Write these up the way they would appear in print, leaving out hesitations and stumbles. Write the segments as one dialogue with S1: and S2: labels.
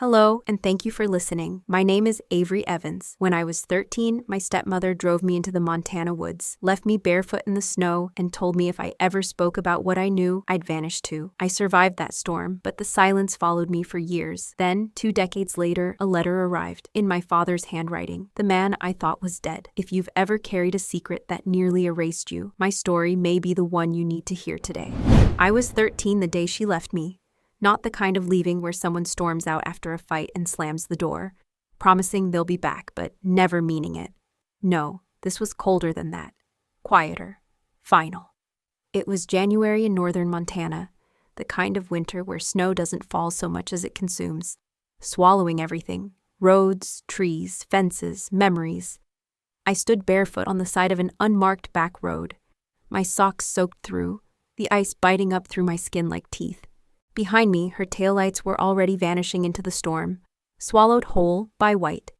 S1: Hello, and thank you for listening. My name is Avery Evans. When I was 13, my stepmother drove me into the Montana woods, left me barefoot in the snow, and told me if I ever spoke about what I knew, I'd vanish too. I survived that storm, but the silence followed me for years. Then, 2 decades later, a letter arrived, in my father's handwriting. The man I thought was dead. If you've ever carried a secret that nearly erased you, my story may be the one you need to hear today. I was 13 the day she left me. Not the kind of leaving where someone storms out after a fight and slams the door, promising they'll be back but never meaning it. No, this was colder than that. Quieter. Final. It was January in northern Montana, the kind of winter where snow doesn't fall so much as it consumes, swallowing everything. Roads, trees, fences, memories. I stood barefoot on the side of an unmarked back road, my socks soaked through, the ice biting up through my skin like teeth. Behind me, her taillights were already vanishing into the storm, swallowed whole by white.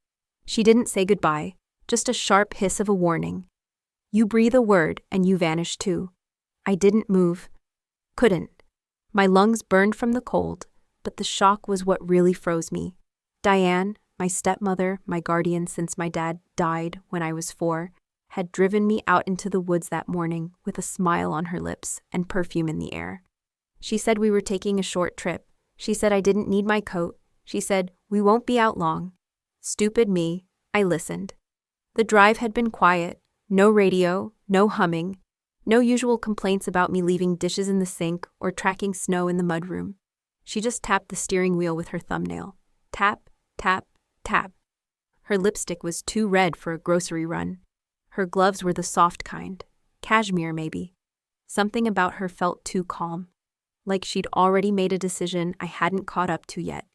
S1: She didn't say goodbye, just a sharp hiss of a warning. You breathe a word and you vanish too. I didn't move. Couldn't. My lungs burned from the cold, but the shock was what really froze me. Diane, my stepmother, my guardian since my dad died when I was 4, had driven me out into the woods that morning with a smile on her lips and perfume in the air. She said we were taking a short trip. She said I didn't need my coat. She said, we won't be out long. Stupid me, I listened. The drive had been quiet, no radio, no humming, no usual complaints about me leaving dishes in the sink or tracking snow in the mudroom. She just tapped the steering wheel with her thumbnail. Tap, tap, tap. Her lipstick was too red for a grocery run. Her gloves were the soft kind, cashmere maybe. Something about her felt too calm. Like she'd already made a decision I hadn't caught up to yet.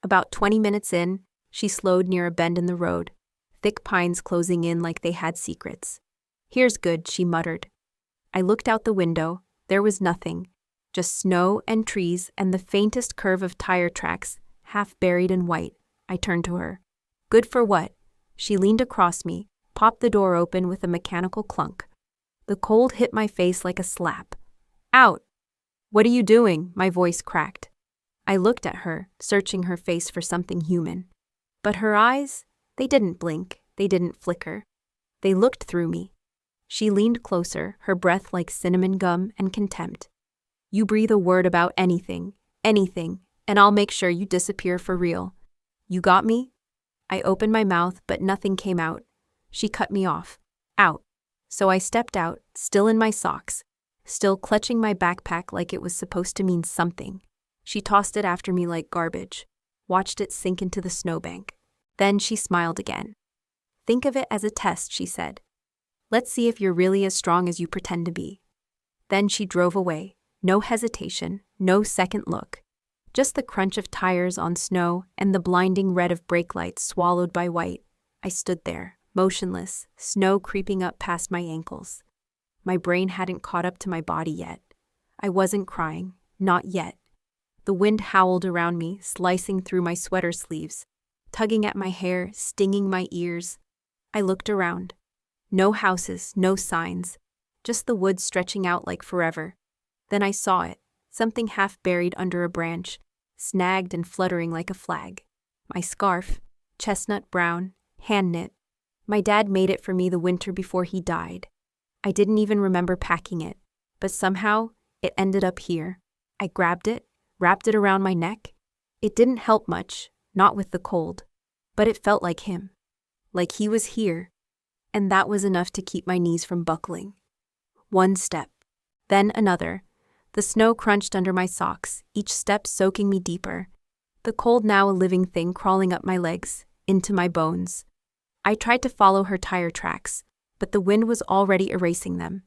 S1: About 20 minutes in, she slowed near a bend in the road, thick pines closing in like they had secrets. Here's good, she muttered. I looked out the window. There was nothing, just snow and trees and the faintest curve of tire tracks, half buried in white. I turned to her. Good for what? She leaned across me, popped the door open with a mechanical clunk. The cold hit my face like a slap. Out! What are you doing? My voice cracked. I looked at her, searching her face for something human. But her eyes, they didn't blink, they didn't flicker. They looked through me. She leaned closer, her breath like cinnamon gum and contempt. You breathe a word about anything, and I'll make sure you disappear for real. You got me? I opened my mouth, but nothing came out. She cut me off. Out. So I stepped out, still in my socks, still clutching my backpack like it was supposed to mean something. She tossed it after me like garbage, watched it sink into the snowbank. Then she smiled again. Think of it as a test, she said. Let's see if you're really as strong as you pretend to be. Then she drove away. No hesitation, no second look. Just the crunch of tires on snow and the blinding red of brake lights swallowed by white. I stood there, motionless, snow creeping up past my ankles. My brain hadn't caught up to my body yet. I wasn't crying, not yet. The wind howled around me, slicing through my sweater sleeves, tugging at my hair, stinging my ears. I looked around. No houses, no signs, just the woods stretching out like forever. Then I saw it, something half buried under a branch, snagged and fluttering like a flag. My scarf, chestnut brown, hand-knit. My dad made it for me the winter before he died. I didn't even remember packing it, but somehow it ended up here. I grabbed it, wrapped it around my neck. It didn't help much, not with the cold, but it felt like him, like he was here, and that was enough to keep my knees from buckling. One step, then another. The snow crunched under my socks, each step soaking me deeper. The cold now a living thing crawling up my legs, into my bones. I tried to follow her tire tracks, but the wind was already erasing them.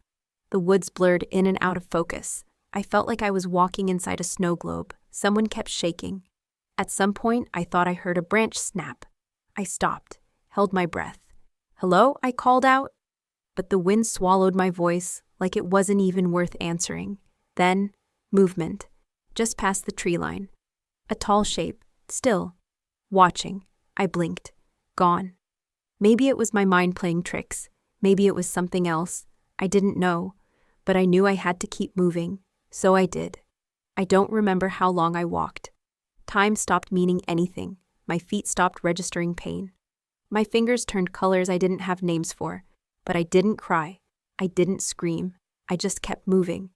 S1: The woods blurred in and out of focus. I felt like I was walking inside a snow globe. Someone kept shaking. At some point, I thought I heard a branch snap. I stopped, held my breath. Hello? I called out. But the wind swallowed my voice like it wasn't even worth answering. Then, movement, just past the tree line. A tall shape, still, watching. I blinked. Gone. Maybe it was my mind playing tricks. Maybe it was something else. I didn't know, but I knew I had to keep moving, so I did. I don't remember how long I walked. Time stopped meaning anything. My feet stopped registering pain. My fingers turned colors I didn't have names for, but I didn't cry. I didn't scream. I just kept moving,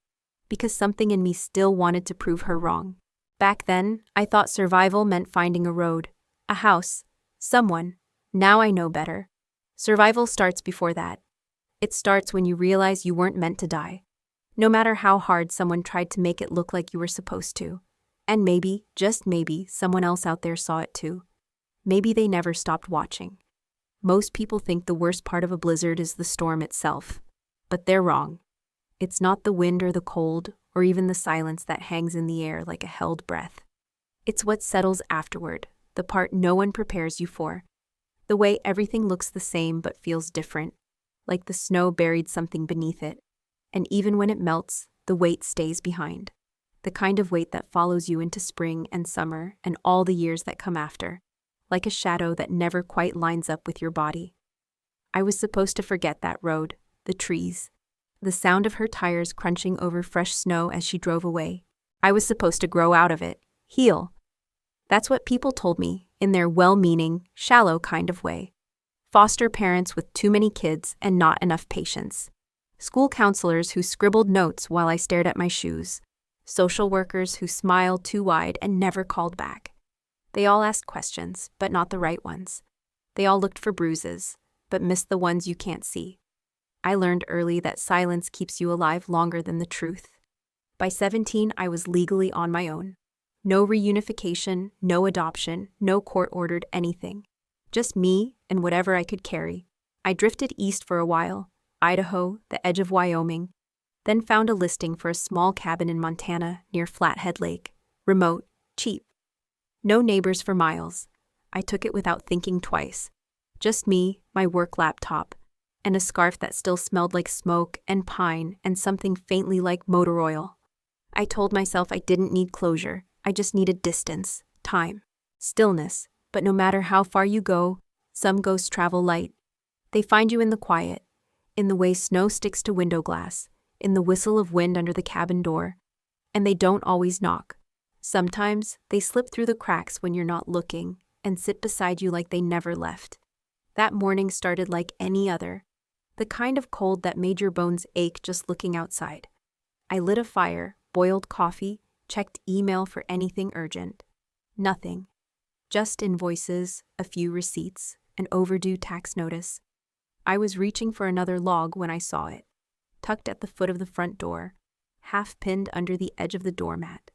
S1: because something in me still wanted to prove her wrong. Back then, I thought survival meant finding a road, a house, someone. Now I know better. Survival starts before that. It starts when you realize you weren't meant to die, no matter how hard someone tried to make it look like you were supposed to. And maybe, just maybe, someone else out there saw it too. Maybe they never stopped watching. Most people think the worst part of a blizzard is the storm itself, but they're wrong. It's not the wind or the cold, or even the silence that hangs in the air like a held breath. It's what settles afterward, the part no one prepares you for. The way everything looks the same but feels different, like the snow buried something beneath it. And even when it melts, the weight stays behind. The kind of weight that follows you into spring and summer and all the years that come after, like a shadow that never quite lines up with your body. I was supposed to forget that road, the trees, the sound of her tires crunching over fresh snow as she drove away. I was supposed to grow out of it, heal. That's what people told me, in their well-meaning, shallow kind of way. Foster parents with too many kids and not enough patience. School counselors who scribbled notes while I stared at my shoes. Social workers who smiled too wide and never called back. They all asked questions, but not the right ones. They all looked for bruises, but missed the ones you can't see. I learned early that silence keeps you alive longer than the truth. By 17, I was legally on my own. No reunification, no adoption, no court-ordered anything. Just me and whatever I could carry. I drifted east for a while, Idaho, the edge of Wyoming, then found a listing for a small cabin in Montana near Flathead Lake. Remote, cheap. No neighbors for miles. I took it without thinking twice. Just me, my work laptop, and a scarf that still smelled like smoke and pine and something faintly like motor oil. I told myself I didn't need closure. I just needed distance, time, stillness. But no matter how far you go, some ghosts travel light. They find you in the quiet, in the way snow sticks to window glass, in the whistle of wind under the cabin door. And they don't always knock. Sometimes they slip through the cracks when you're not looking and sit beside you like they never left. That morning started like any other, the kind of cold that made your bones ache just looking outside. I lit a fire, boiled coffee, checked email for anything urgent. Nothing. Just invoices, a few receipts, an overdue tax notice. I was reaching for another log when I saw it, tucked at the foot of the front door, half pinned under the edge of the doormat.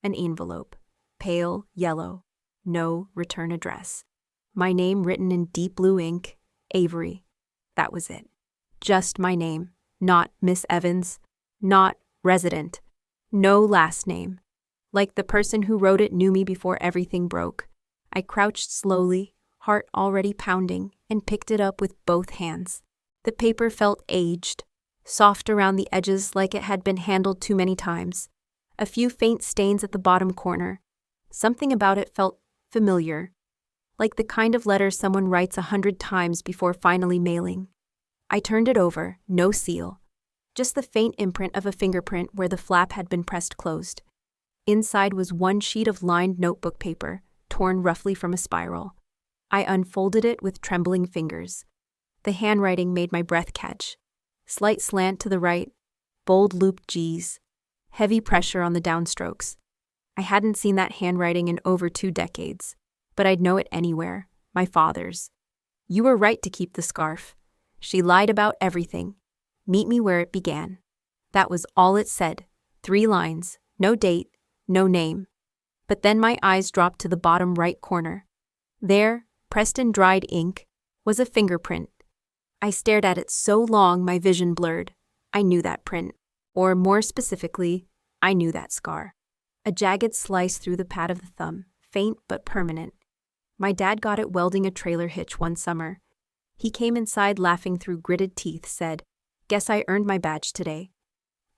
S1: An envelope, pale yellow, no return address. My name written in deep blue ink, Avery. That was it. Just my name, not Miss Evans, not resident. No last name. Like the person who wrote it knew me before everything broke. I crouched slowly, heart already pounding, and picked it up with both hands. The paper felt aged, soft around the edges like it had been handled too many times. A few faint stains at the bottom corner. Something about it felt familiar, like the kind of letter someone writes 100 times before finally mailing. I turned it over, no seal, just the faint imprint of a fingerprint where the flap had been pressed closed. Inside was one sheet of lined notebook paper, torn roughly from a spiral. I unfolded it with trembling fingers. The handwriting made my breath catch. Slight slant to the right, bold looped G's, heavy pressure on the downstrokes. I hadn't seen that handwriting in over 2 decades, but I'd know it anywhere, my father's. You were right to keep the scarf. She lied about everything. Meet me where it began. That was all it said. 3 lines, no date, no name. But then my eyes dropped to the bottom right corner. There, pressed in dried ink, was a fingerprint. I stared at it so long my vision blurred. I knew that print. Or more specifically, I knew that scar. A jagged slice through the pad of the thumb, faint but permanent. My dad got it welding a trailer hitch one summer. He came inside laughing through gritted teeth, said, "Guess I earned my badge today."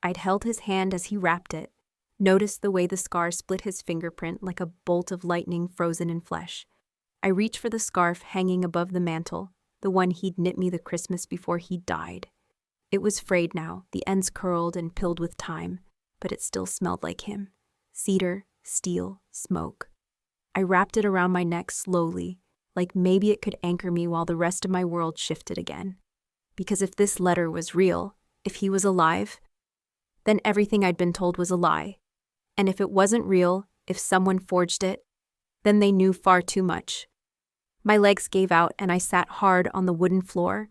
S1: I'd held his hand as he wrapped it, noticed the way the scar split his fingerprint like a bolt of lightning frozen in flesh. I reached for the scarf hanging above the mantel, the one he'd knit me the Christmas before he died. It was frayed now, the ends curled and pilled with time, but it still smelled like him. Cedar, steel, smoke. I wrapped it around my neck slowly, like maybe it could anchor me while the rest of my world shifted again. Because if this letter was real, if he was alive, then everything I'd been told was a lie. And if it wasn't real, if someone forged it, then they knew far too much. My legs gave out and I sat hard on the wooden floor,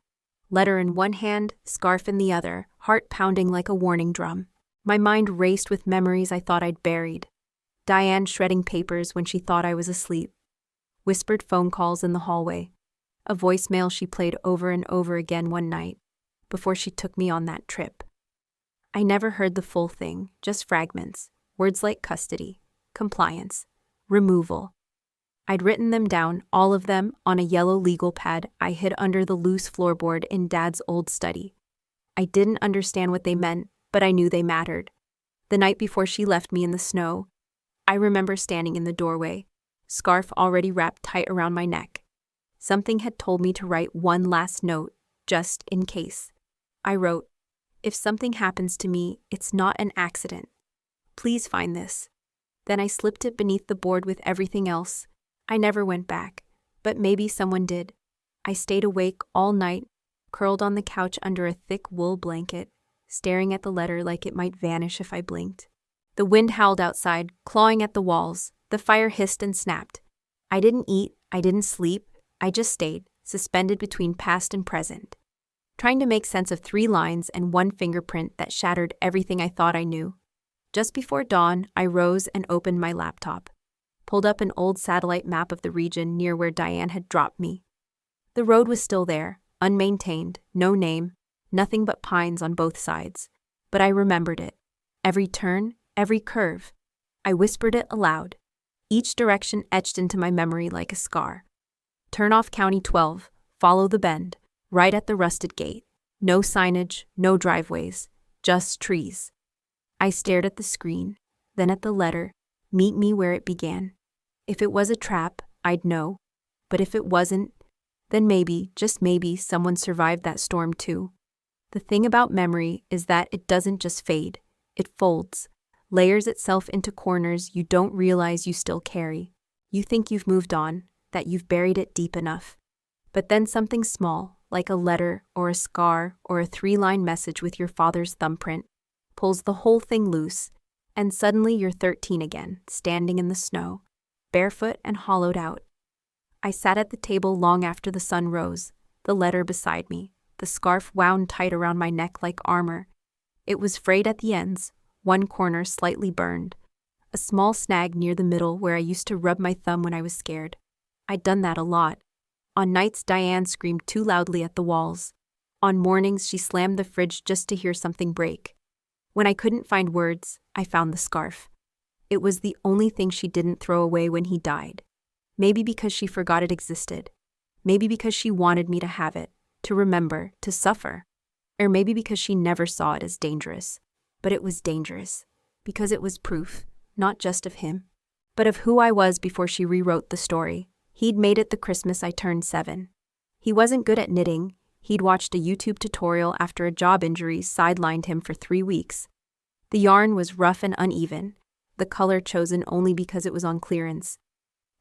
S1: letter in one hand, scarf in the other, heart pounding like a warning drum. My mind raced with memories I thought I'd buried. Diane shredding papers when she thought I was asleep. Whispered phone calls in the hallway. A voicemail she played over and over again one night, before she took me on that trip. I never heard the full thing, just fragments, words like custody, compliance, removal. I'd written them down, all of them, on a yellow legal pad I hid under the loose floorboard in Dad's old study. I didn't understand what they meant, but I knew they mattered. The night before she left me in the snow, I remember standing in the doorway, scarf already wrapped tight around my neck. Something had told me to write one last note, just in case. I wrote, "If something happens to me, it's not an accident. Please find this." Then I slipped it beneath the board with everything else. I never went back, but maybe someone did. I stayed awake all night, curled on the couch under a thick wool blanket, staring at the letter like it might vanish if I blinked. The wind howled outside, clawing at the walls. The fire hissed and snapped. I didn't eat, I didn't sleep, I just stayed, suspended between past and present, trying to make sense of 3 lines and one fingerprint that shattered everything I thought I knew. Just before dawn, I rose and opened my laptop, pulled up an old satellite map of the region near where Diane had dropped me. The road was still there, unmaintained, no name, nothing but pines on both sides. But I remembered it. Every turn, every curve. I whispered it aloud. Each direction etched into my memory like a scar. Turn off County 12, follow the bend, right at the rusted gate. No signage, no driveways, just trees. I stared at the screen, then at the letter, meet me where it began. If it was a trap, I'd know. But if it wasn't, then maybe, just maybe, someone survived that storm too. The thing about memory is that it doesn't just fade, it folds, layers itself into corners you don't realize you still carry. You think you've moved on, that you've buried it deep enough. But then something small, like a letter or a scar or a 3-line message with your father's thumbprint, pulls the whole thing loose, and suddenly you're 13 again, standing in the snow, barefoot and hollowed out. I sat at the table long after the sun rose, the letter beside me, the scarf wound tight around my neck like armor. It was frayed at the ends, one corner slightly burned, a small snag near the middle where I used to rub my thumb when I was scared. I'd done that a lot. On nights Diane screamed too loudly at the walls. On mornings she slammed the fridge just to hear something break. When I couldn't find words, I found the scarf. It was the only thing she didn't throw away when he died. Maybe because she forgot it existed. Maybe because she wanted me to have it, to remember, to suffer. Or maybe because she never saw it as dangerous. But it was dangerous, because it was proof, not just of him, but of who I was before she rewrote the story. He'd made it the Christmas I turned 7. He wasn't good at knitting. He'd watched a YouTube tutorial after a job injury sidelined him for 3 weeks. The yarn was rough and uneven, the color chosen only because it was on clearance.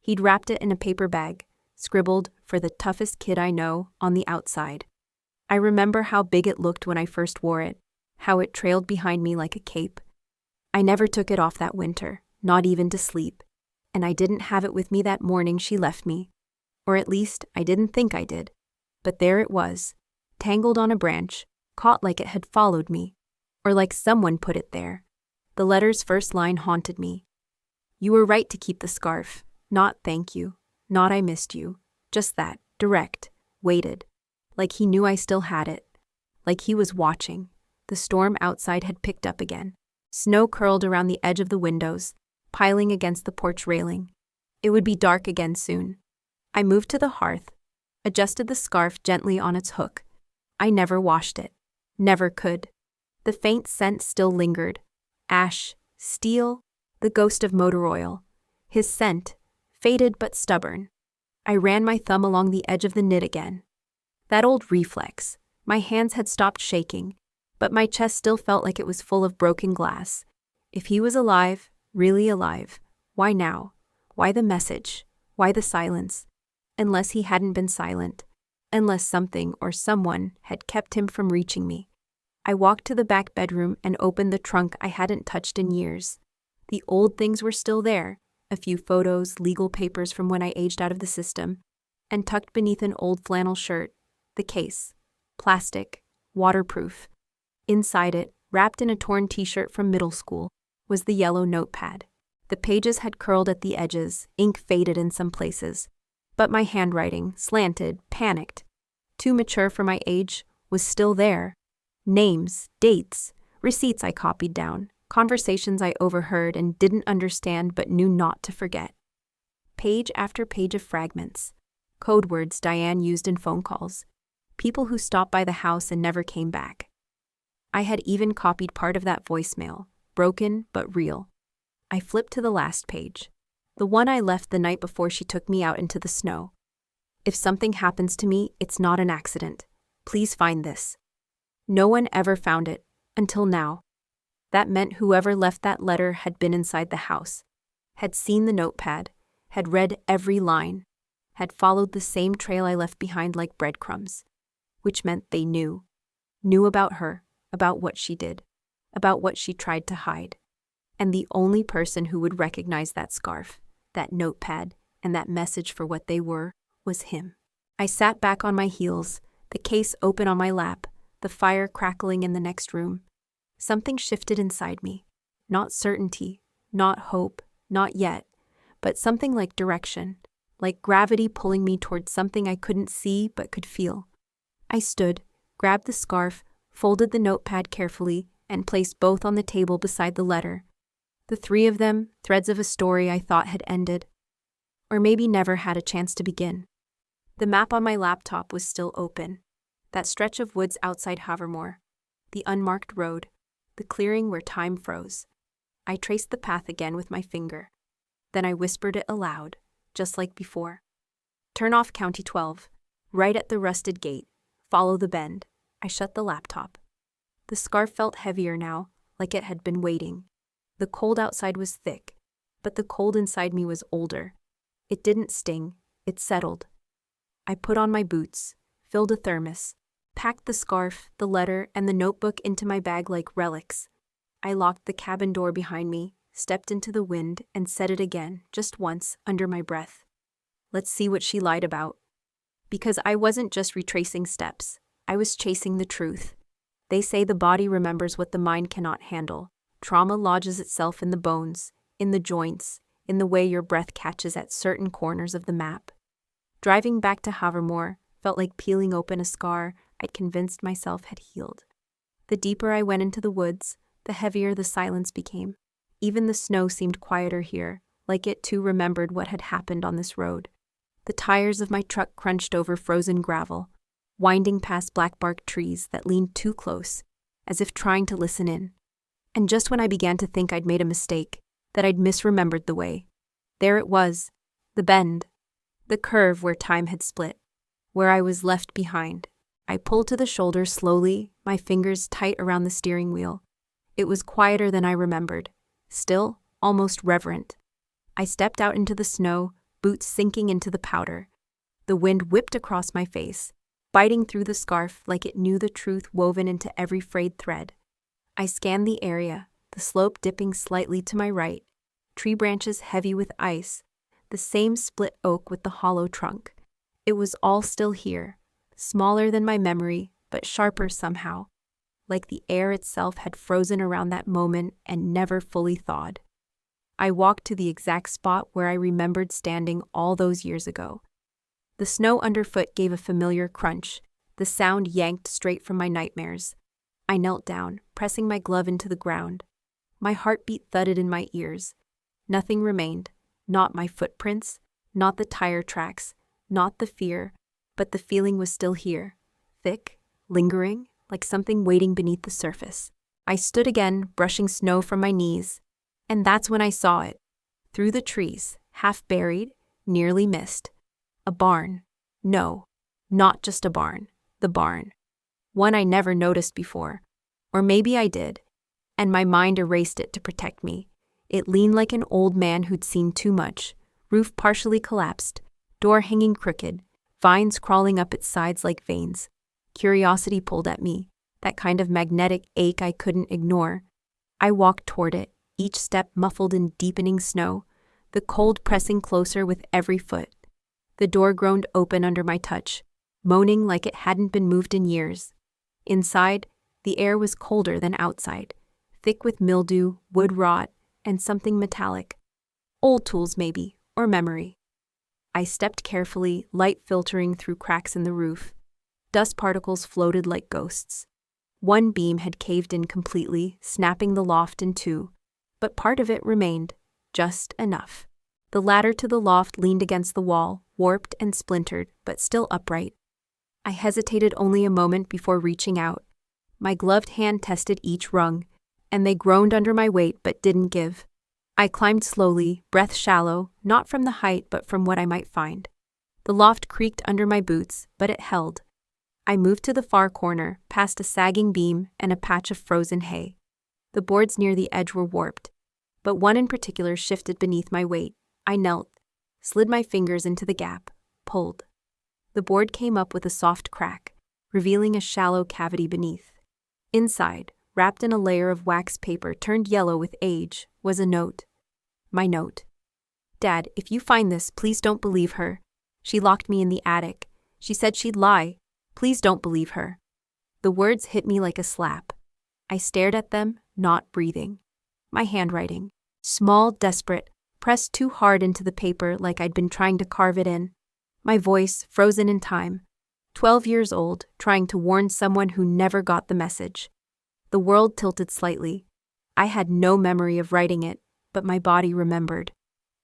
S1: He'd wrapped it in a paper bag, scribbled, "For the toughest kid I know," on the outside. I remember how big it looked when I first wore it, how it trailed behind me like a cape. I never took it off that winter, not even to sleep, and I didn't have it with me that morning she left me. Or at least, I didn't think I did. But there it was, tangled on a branch, caught like it had followed me, or like someone put it there. The letter's first line haunted me. "You were right to keep the scarf. Not thank you, not I missed you. Just that, direct, weighted. Like he knew I still had it. Like he was watching." The storm outside had picked up again. Snow curled around the edge of the windows, piling against the porch railing. It would be dark again soon. I moved to the hearth, adjusted the scarf gently on its hook. I never washed it. Never could. The faint scent still lingered. Ash, steel, the ghost of motor oil. His scent, faded but stubborn. I ran my thumb along the edge of the knit again. That old reflex. My hands had stopped shaking, but my chest still felt like it was full of broken glass. If he was alive, really alive, why now? Why the message? Why the silence? Unless he hadn't been silent. Unless something or someone had kept him from reaching me. I walked to the back bedroom and opened the trunk I hadn't touched in years. The old things were still there, a few photos, legal papers from when I aged out of the system, and tucked beneath an old flannel shirt, the case. Plastic, waterproof. Inside it, wrapped in a torn t-shirt from middle school, was the yellow notepad. The pages had curled at the edges, ink faded in some places. But my handwriting, slanted, panicked, too mature for my age, was still there. Names, dates, receipts I copied down, conversations I overheard and didn't understand but knew not to forget. Page after page of fragments. Code words Diane used in phone calls. People who stopped by the house and never came back. I had even copied part of that voicemail, broken but real. I flipped to the last page. The one I left the night before she took me out into the snow. If something happens to me, it's not an accident. Please find this. No one ever found it, until now. That meant whoever left that letter had been inside the house, had seen the notepad, had read every line, had followed the same trail I left behind like breadcrumbs, which meant they knew about her, about what she did, about what she tried to hide. And the only person who would recognize that scarf, that notepad, and that message for what they were, was him. I sat back on my heels, the case open on my lap, the fire crackling in the next room. Something shifted inside me. Not certainty, not hope, not yet, but something like direction, like gravity pulling me towards something I couldn't see but could feel. I stood, grabbed the scarf, folded the notepad carefully, and placed both on the table beside the letter. The three of them, threads of a story I thought had ended, or maybe never had a chance to begin. The map on my laptop was still open. That stretch of woods outside Havermore, the unmarked road, the clearing where time froze. I traced the path again with my finger. Then I whispered it aloud, just like before. Turn off County 12, right at the rusted gate. Follow the bend. I shut the laptop. The scarf felt heavier now, like it had been waiting. The cold outside was thick, but the cold inside me was older. It didn't sting, it settled. I put on my boots, filled a thermos, packed the scarf, the letter, and the notebook into my bag like relics. I locked the cabin door behind me, stepped into the wind, and said it again, just once, under my breath. Let's see what she lied about. Because I wasn't just retracing steps, I was chasing the truth. They say the body remembers what the mind cannot handle. Trauma lodges itself in the bones, in the joints, in the way your breath catches at certain corners of the map. Driving back to Havermore felt like peeling open a scar I'd convinced myself had healed. The deeper I went into the woods, the heavier the silence became. Even the snow seemed quieter here, like it too remembered what had happened on this road. The tires of my truck crunched over frozen gravel, winding past black-barked trees that leaned too close, as if trying to listen in. And just when I began to think I'd made a mistake, that I'd misremembered the way, there it was, the bend, the curve where time had split, where I was left behind. I pulled to the shoulder slowly, my fingers tight around the steering wheel. It was quieter than I remembered, still, almost reverent. I stepped out into the snow, boots sinking into the powder. The wind whipped across my face, biting through the scarf like it knew the truth woven into every frayed thread. I scanned the area, the slope dipping slightly to my right, tree branches heavy with ice, the same split oak with the hollow trunk. It was all still here, smaller than my memory, but sharper somehow, like the air itself had frozen around that moment and never fully thawed. I walked to the exact spot where I remembered standing all those years ago. The snow underfoot gave a familiar crunch, the sound yanked straight from my nightmares. I knelt down, pressing my glove into the ground. My heartbeat thudded in my ears. Nothing remained, not my footprints, not the tire tracks, not the fear, but the feeling was still here, thick, lingering, like something waiting beneath the surface. I stood again, brushing snow from my knees, and that's when I saw it. Through the trees, half buried, nearly missed. A barn. No, not just a barn, the barn. One I never noticed before. Or maybe I did, and my mind erased it to protect me. It leaned like an old man who'd seen too much, Roof partially collapsed, door hanging crooked, vines crawling up its sides like veins. Curiosity pulled at me, that kind of magnetic ache I couldn't ignore. I walked toward it, each step muffled in deepening snow, the cold pressing closer with every foot. The door groaned open under my touch, moaning like it hadn't been moved in years. Inside, the air was colder than outside, thick with mildew, wood rot, and something metallic. Old tools, maybe, or memory. I stepped carefully, light filtering through cracks in the roof. Dust particles floated like ghosts. One beam had caved in completely, snapping the loft in two, but part of it remained, just enough. The ladder to the loft leaned against the wall, warped and splintered, but still upright. I hesitated only a moment before reaching out. My gloved hand tested each rung, and they groaned under my weight but didn't give. I climbed slowly, breath shallow, not from the height but from what I might find. The loft creaked under my boots, but it held. I moved to the far corner, past a sagging beam and a patch of frozen hay. The boards near the edge were warped, but one in particular shifted beneath my weight. I knelt, slid my fingers into the gap, pulled. The board came up with a soft crack, revealing a shallow cavity beneath. Inside, wrapped in a layer of wax paper turned yellow with age, was a note. My note. Dad, if you find this, please don't believe her. She locked me in the attic. She said she'd lie. Please don't believe her. The words hit me like a slap. I stared at them, not breathing. My handwriting, small, desperate, pressed too hard into the paper like I'd been trying to carve it in. My voice, frozen in time. 12 years old, trying to warn someone who never got the message. The world tilted slightly. I had no memory of writing it, but my body remembered.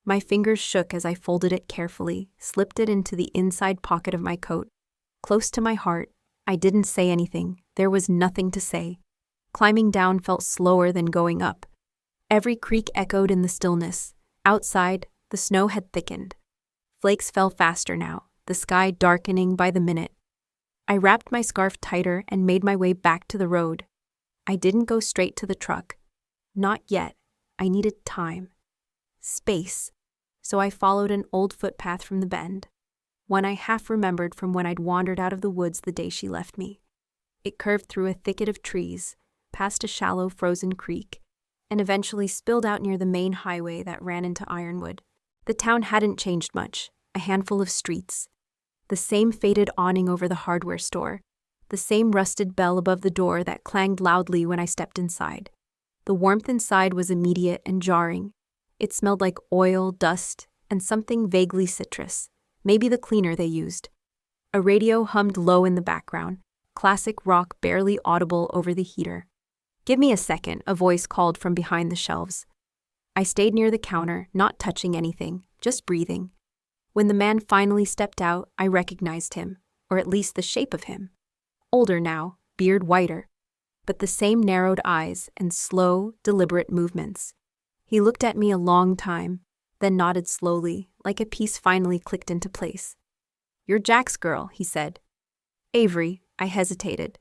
S1: My fingers shook as I folded it carefully, slipped it into the inside pocket of my coat. Close to my heart, I didn't say anything. There was nothing to say. Climbing down felt slower than going up. Every creak echoed in the stillness. Outside, the snow had thickened. Flakes fell faster now, the sky darkening by the minute. I wrapped my scarf tighter and made my way back to the road. I didn't go straight to the truck. Not yet. I needed time. Space. So I followed an old footpath from the bend, one I half remembered from when I'd wandered out of the woods the day she left me. It curved through a thicket of trees, past a shallow frozen creek, and eventually spilled out near the main highway that ran into Ironwood. The town hadn't changed much, a handful of streets. The same faded awning over the hardware store, the same rusted bell above the door that clanged loudly when I stepped inside. The warmth inside was immediate and jarring. It smelled like oil, dust, and something vaguely citrus, maybe the cleaner they used. A radio hummed low in the background, classic rock barely audible over the heater. "Give me a second," a voice called from behind the shelves. I stayed near the counter, not touching anything, just breathing. When the man finally stepped out, I recognized him, or at least the shape of him. Older now, beard whiter, but the same narrowed eyes and slow, deliberate movements. He looked at me a long time, then nodded slowly, like a piece finally clicked into place. "You're Jack's girl," he said. "Avery," I hesitated.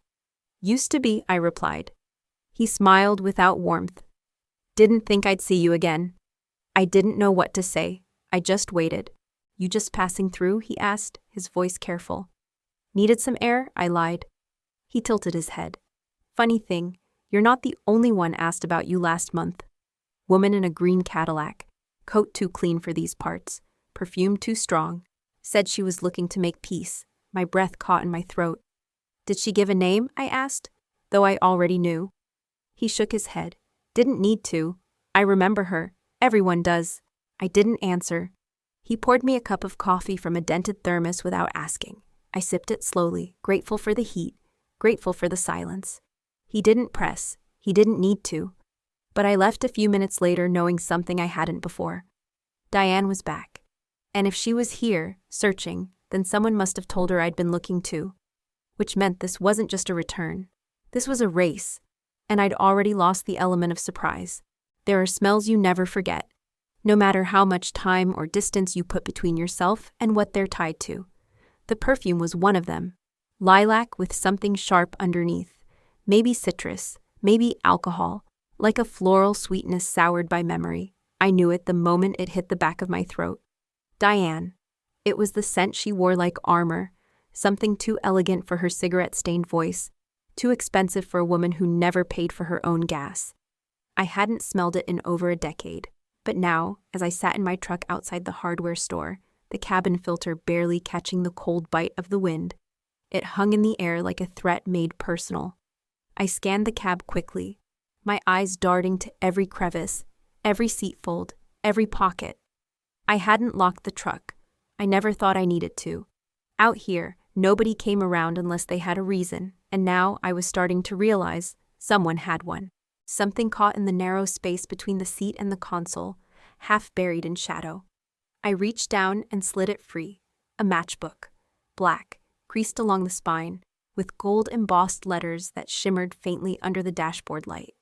S1: "Used to be," I replied. He smiled without warmth. "Didn't think I'd see you again." I didn't know what to say. I just waited. "You just passing through?" he asked, his voice careful. "Needed some air?" I lied. He tilted his head. "Funny thing, you're not the only one asked about you last month. Woman in a green Cadillac, coat too clean for these parts, perfume too strong, said she was looking to make peace." My breath caught in my throat. "Did she give a name?" I asked, though I already knew. He shook his head. "Didn't need to. I remember her. Everyone does." I didn't answer. He poured me a cup of coffee from a dented thermos without asking. I sipped it slowly, grateful for the heat, grateful for the silence. He didn't press. He didn't need to. But I left a few minutes later knowing something I hadn't before. Diane was back. And if she was here, searching, then someone must have told her I'd been looking too. Which meant this wasn't just a return. This was a race. And I'd already lost the element of surprise. There are smells you never forget, no matter how much time or distance you put between yourself and what they're tied to. The perfume was one of them. Lilac with something sharp underneath. Maybe citrus, maybe alcohol, like a floral sweetness soured by memory. I knew it the moment it hit the back of my throat. Diane. It was the scent she wore like armor, something too elegant for her cigarette-stained voice, too expensive for a woman who never paid for her own gas. I hadn't smelled it in over a decade, but now, as I sat in my truck outside the hardware store, the cabin filter barely catching the cold bite of the wind, it hung in the air like a threat made personal. I scanned the cab quickly, my eyes darting to every crevice, every seat fold, every pocket. I hadn't locked the truck. I never thought I needed to. Out here, nobody came around unless they had a reason, and now I was starting to realize someone had one. Something caught in the narrow space between the seat and the console, half buried in shadow. I reached down and slid it free. A matchbook. Black, creased along the spine, with gold-embossed letters that shimmered faintly under the dashboard light.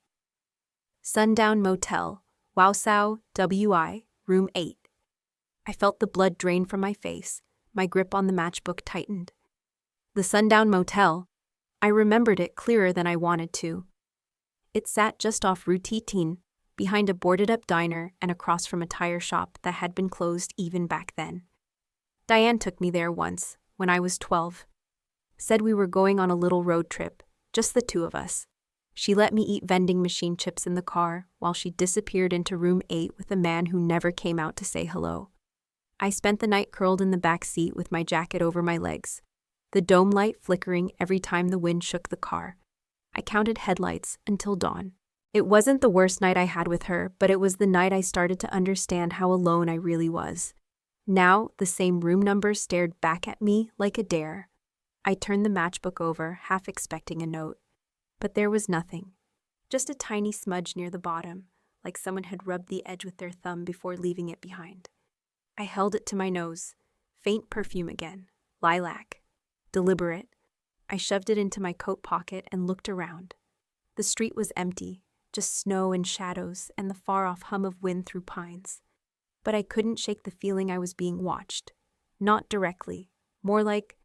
S1: Sundown Motel, Wausau, WI, Room 8. I felt the blood drain from my face. My grip on the matchbook tightened. The Sundown Motel. I remembered it clearer than I wanted to. It sat just off Route 18, behind a boarded-up diner and across from a tire shop that had been closed even back then. Diane took me there once, when I was 12. Said we were going on a little road trip, just the two of us. She let me eat vending machine chips in the car while she disappeared into Room 8 with a man who never came out to say hello. I spent the night curled in the back seat with my jacket over my legs, the dome light flickering every time the wind shook the car. I counted headlights until dawn. It wasn't the worst night I had with her, but it was the night I started to understand how alone I really was. Now, the same room number stared back at me like a dare. I turned the matchbook over, half expecting a note. But there was nothing. Just a tiny smudge near the bottom, like someone had rubbed the edge with their thumb before leaving it behind. I held it to my nose. Faint perfume again. Lilac. Deliberate. I shoved it into my coat pocket and looked around. The street was empty, just snow and shadows and the far-off hum of wind through pines. But I couldn't shake the feeling I was being watched. Not directly. More like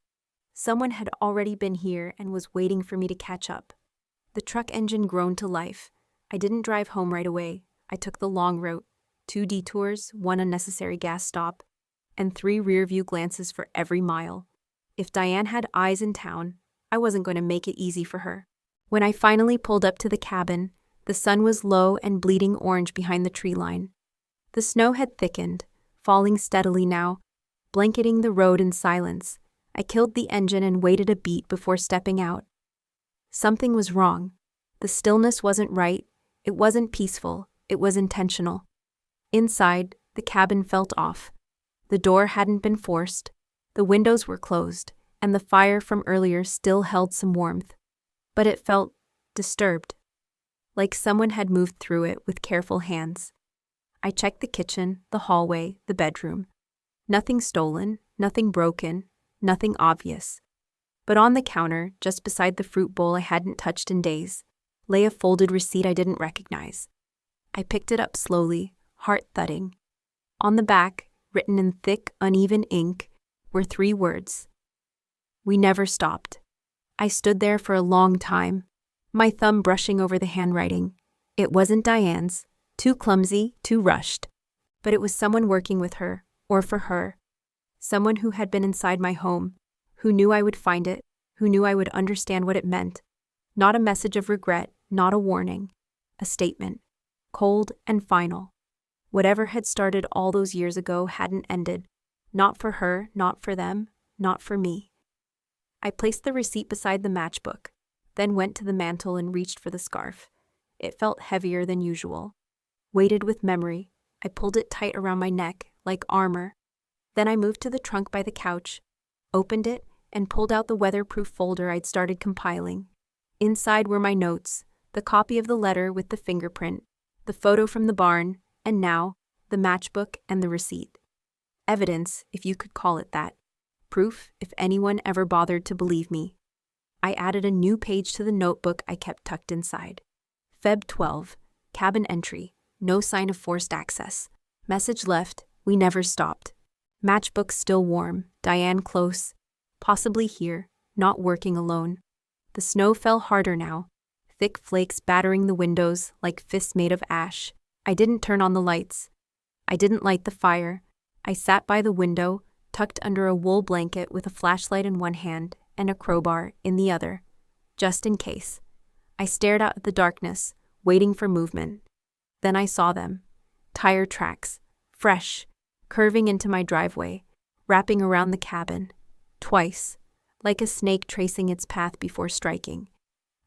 S1: someone had already been here and was waiting for me to catch up. The truck engine groaned to life. I didn't drive home right away. I took the long route. 2 detours, 1 unnecessary gas stop, and 3 rear-view glances for every mile. If Diane had eyes in town, I wasn't going to make it easy for her. When I finally pulled up to the cabin, the sun was low and bleeding orange behind the tree line. The snow had thickened, falling steadily now, blanketing the road in silence. I killed the engine and waited a beat before stepping out. Something was wrong. The stillness wasn't right. It wasn't peaceful. It was intentional. Inside, the cabin felt off. The door hadn't been forced. The windows were closed, and the fire from earlier still held some warmth. But it felt disturbed, like someone had moved through it with careful hands. I checked the kitchen, the hallway, the bedroom. Nothing stolen, nothing broken, nothing obvious. But on the counter, just beside the fruit bowl I hadn't touched in days, lay a folded receipt I didn't recognize. I picked it up slowly, heart thudding. On the back, written in thick, uneven ink, were 3 words. We never stopped. I stood there for a long time, my thumb brushing over the handwriting. It wasn't Diane's, too clumsy, too rushed. But it was someone working with her, or for her. Someone who had been inside my home, who knew I would find it, who knew I would understand what it meant. Not a message of regret, not a warning. A statement. Cold and final. Whatever had started all those years ago hadn't ended. Not for her, not for them, not for me. I placed the receipt beside the matchbook, then went to the mantel and reached for the scarf. It felt heavier than usual. Weighted with memory, I pulled it tight around my neck, like armor. Then I moved to the trunk by the couch, opened it, and pulled out the weatherproof folder I'd started compiling. Inside were my notes, the copy of the letter with the fingerprint, the photo from the barn, and now, the matchbook and the receipt. Evidence, if you could call it that. Proof, if anyone ever bothered to believe me. I added a new page to the notebook I kept tucked inside. Feb 12, cabin entry, no sign of forced access. Message left, we never stopped. Matchbook still warm, Diane close, possibly here, not working alone. The snow fell harder now, thick flakes battering the windows like fists made of ash. I didn't turn on the lights. I didn't light the fire. I sat by the window, tucked under a wool blanket with a flashlight in one hand and a crowbar in the other, just in case. I stared out at the darkness, waiting for movement. Then I saw them. Tire tracks, fresh, curving into my driveway, wrapping around the cabin, twice, like a snake tracing its path before striking.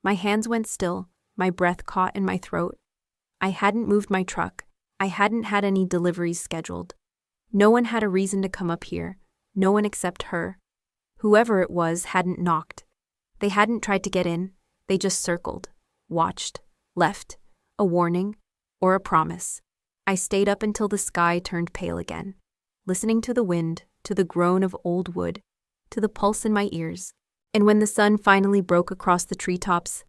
S1: My hands went still, my breath caught in my throat. I hadn't moved my truck. I hadn't had any deliveries scheduled. No one had a reason to come up here, no one except her. Whoever it was hadn't knocked. They hadn't tried to get in, they just circled, watched, left, a warning, or a promise. I stayed up until the sky turned pale again, listening to the wind, to the groan of old wood, to the pulse in my ears. And when the sun finally broke across the treetops,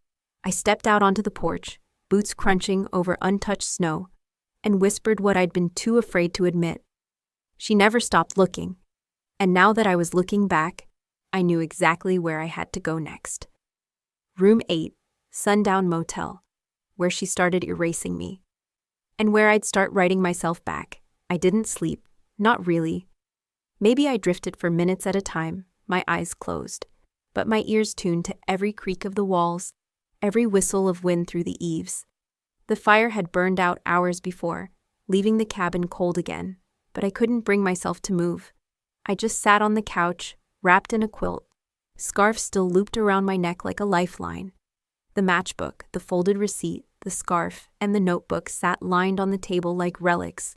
S1: I stepped out onto the porch, boots crunching over untouched snow, and whispered what I'd been too afraid to admit. She never stopped looking, and now that I was looking back, I knew exactly where I had to go next. Room 8, Sundown Motel, where she started erasing me. And where I'd start writing myself back. I didn't sleep, not really. Maybe I drifted for minutes at a time, my eyes closed, but my ears tuned to every creak of the walls, every whistle of wind through the eaves. The fire had burned out hours before, leaving the cabin cold again, but I couldn't bring myself to move. I just sat on the couch, wrapped in a quilt, scarf still looped around my neck like a lifeline. The matchbook, the folded receipt, the scarf, and the notebook sat lined on the table like relics,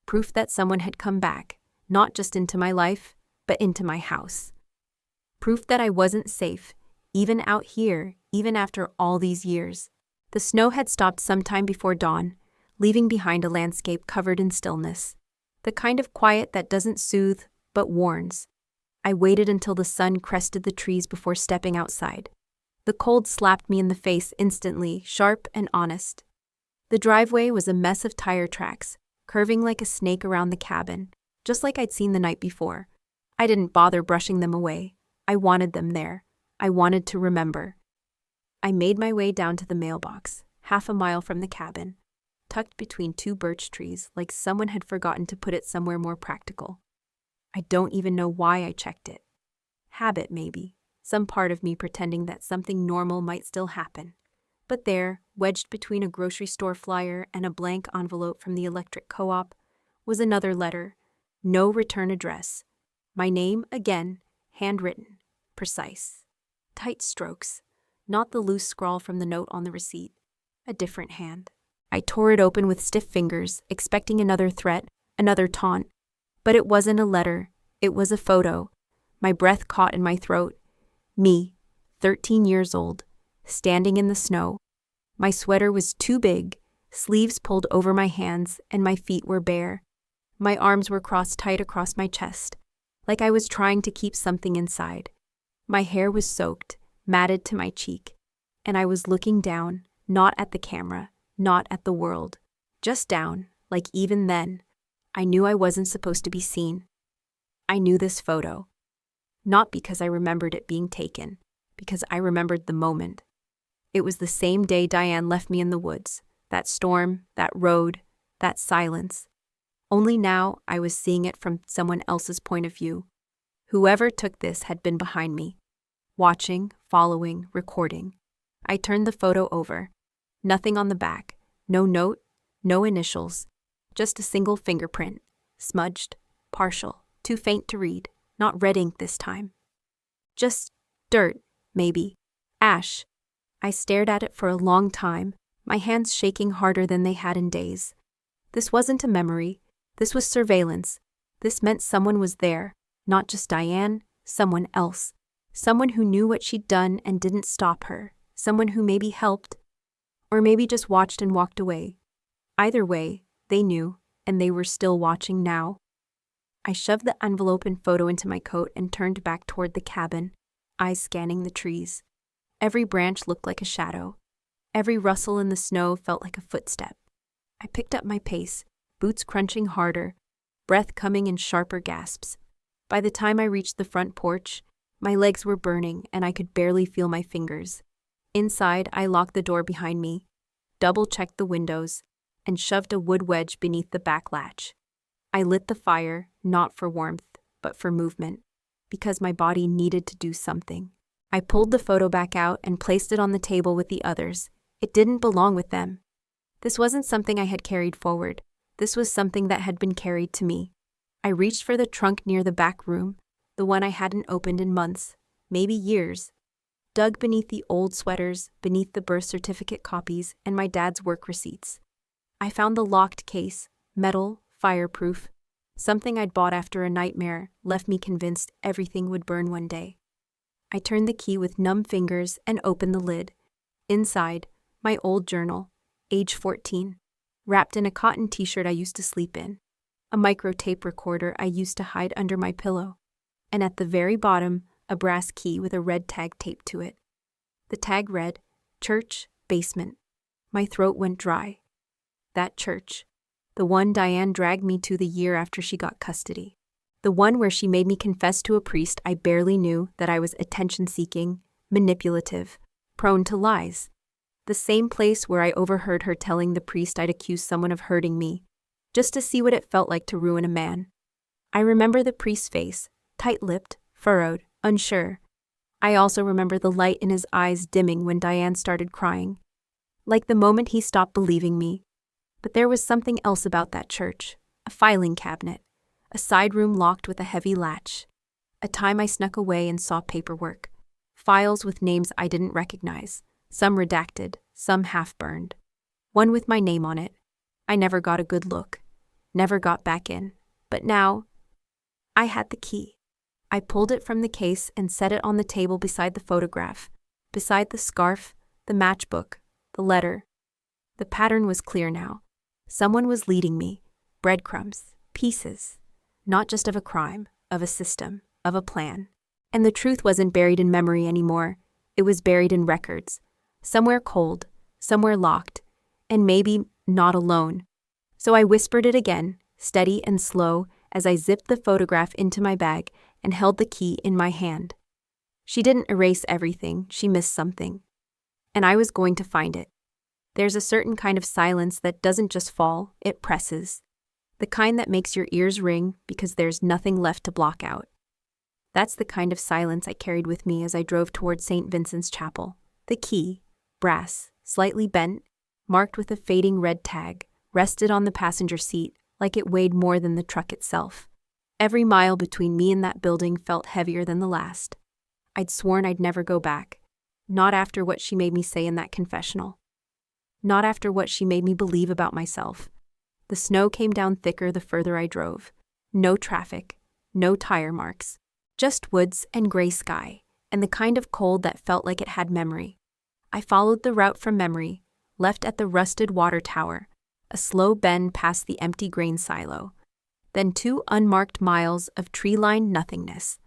S1: proof that someone had come back, not just into my life, but into my house. Proof that I wasn't safe, even out here, even after all these years. The snow had stopped sometime before dawn, leaving behind a landscape covered in stillness, the kind of quiet that doesn't soothe, but warns. I waited until the sun crested the trees before stepping outside. The cold slapped me in the face instantly, sharp and honest. The driveway was a mess of tire tracks, curving like a snake around the cabin, just like I'd seen the night before. I didn't bother brushing them away. I wanted them there. I wanted to remember. I made my way down to the mailbox, half a mile from the cabin, tucked between two birch trees like someone had forgotten to put it somewhere more practical. I don't even know why I checked it. Habit, maybe. Some part of me pretending that something normal might still happen. But there, wedged between a grocery store flyer and a blank envelope from the electric co-op, was another letter. No return address. My name, again, handwritten, precise. Tight strokes, not the loose scrawl from the note on the receipt. A different hand. I tore it open with stiff fingers, expecting another threat, another taunt. But it wasn't a letter. It was a photo. My breath caught in my throat. Me, 13 years old, standing in the snow. My sweater was too big, sleeves pulled over my hands, and my feet were bare. My arms were crossed tight across my chest, like I was trying to keep something inside. My hair was soaked, matted to my cheek, and I was looking down, not at the camera, not at the world, just down, like even then, I knew I wasn't supposed to be seen. I knew this photo. Not because I remembered it being taken, because I remembered the moment. It was the same day Diane left me in the woods, that storm, that road, that silence. Only now I was seeing it from someone else's point of view. Whoever took this had been behind me, watching, following, recording. I turned the photo over. Nothing on the back, no note, no initials, just a single fingerprint, smudged, partial, too faint to read. Not red ink this time. Just dirt, maybe. Ash. I stared at it for a long time, my hands shaking harder than they had in days. This wasn't a memory. This was surveillance. This meant someone was there, not just Diane, someone else. Someone who knew what she'd done and didn't stop her. Someone who maybe helped, or maybe just watched and walked away. Either way, they knew, and they were still watching now. I shoved the envelope and photo into my coat and turned back toward the cabin, eyes scanning the trees. Every branch looked like a shadow. Every rustle in the snow felt like a footstep. I picked up my pace, boots crunching harder, breath coming in sharper gasps. By the time I reached the front porch, my legs were burning and I could barely feel my fingers. Inside, I locked the door behind me, double-checked the windows, and shoved a wood wedge beneath the back latch. I lit the fire, not for warmth, but for movement, because my body needed to do something. I pulled the photo back out and placed it on the table with the others. It didn't belong with them. This wasn't something I had carried forward. This was something that had been carried to me. I reached for the trunk near the back room, the one I hadn't opened in months, maybe years. Dug beneath the old sweaters, beneath the birth certificate copies, and my dad's work receipts. I found the locked case, metal, fireproof. Something I'd bought after a nightmare left me convinced everything would burn one day. I turned the key with numb fingers and opened the lid. Inside, my old journal, age 14, wrapped in a cotton t-shirt I used to sleep in, a microtape recorder I used to hide under my pillow, and at the very bottom, a brass key with a red tag taped to it. The tag read, Church, Basement. My throat went dry. That church. The one Diane dragged me to the year after she got custody. The one where she made me confess to a priest I barely knew that I was attention-seeking, manipulative, prone to lies. The same place where I overheard her telling the priest I'd accused someone of hurting me, just to see what it felt like to ruin a man. I remember the priest's face, tight-lipped, furrowed, unsure. I also remember the light in his eyes dimming when Diane started crying, like the moment he stopped believing me. But there was something else about that church, a filing cabinet, a side room locked with a heavy latch. A time I snuck away and saw paperwork, files with names I didn't recognize, some redacted, some half-burned. One with my name on it. I never got a good look, never got back in. But now, I had the key. I pulled it from the case and set it on the table beside the photograph, beside the scarf, the matchbook, the letter. The pattern was clear now. Someone was leading me, breadcrumbs, pieces, not just of a crime, of a system, of a plan. And the truth wasn't buried in memory anymore. It was buried in records, somewhere cold, somewhere locked, and maybe not alone. So I whispered it again, steady and slow, as I zipped the photograph into my bag and held the key in my hand. She didn't erase everything, she missed something. And I was going to find it. There's a certain kind of silence that doesn't just fall, it presses. The kind that makes your ears ring because there's nothing left to block out. That's the kind of silence I carried with me as I drove toward St. Vincent's Chapel. The key, brass, slightly bent, marked with a fading red tag, rested on the passenger seat like it weighed more than the truck itself. Every mile between me and that building felt heavier than the last. I'd sworn I'd never go back. Not after what she made me say in that confessional. Not after what she made me believe about myself. The snow came down thicker the further I drove. No traffic, no tire marks. Just woods and gray sky, and the kind of cold that felt like it had memory. I followed the route from memory, left at the rusted water tower, a slow bend past the empty grain silo. Then 2 unmarked miles of tree-lined nothingness.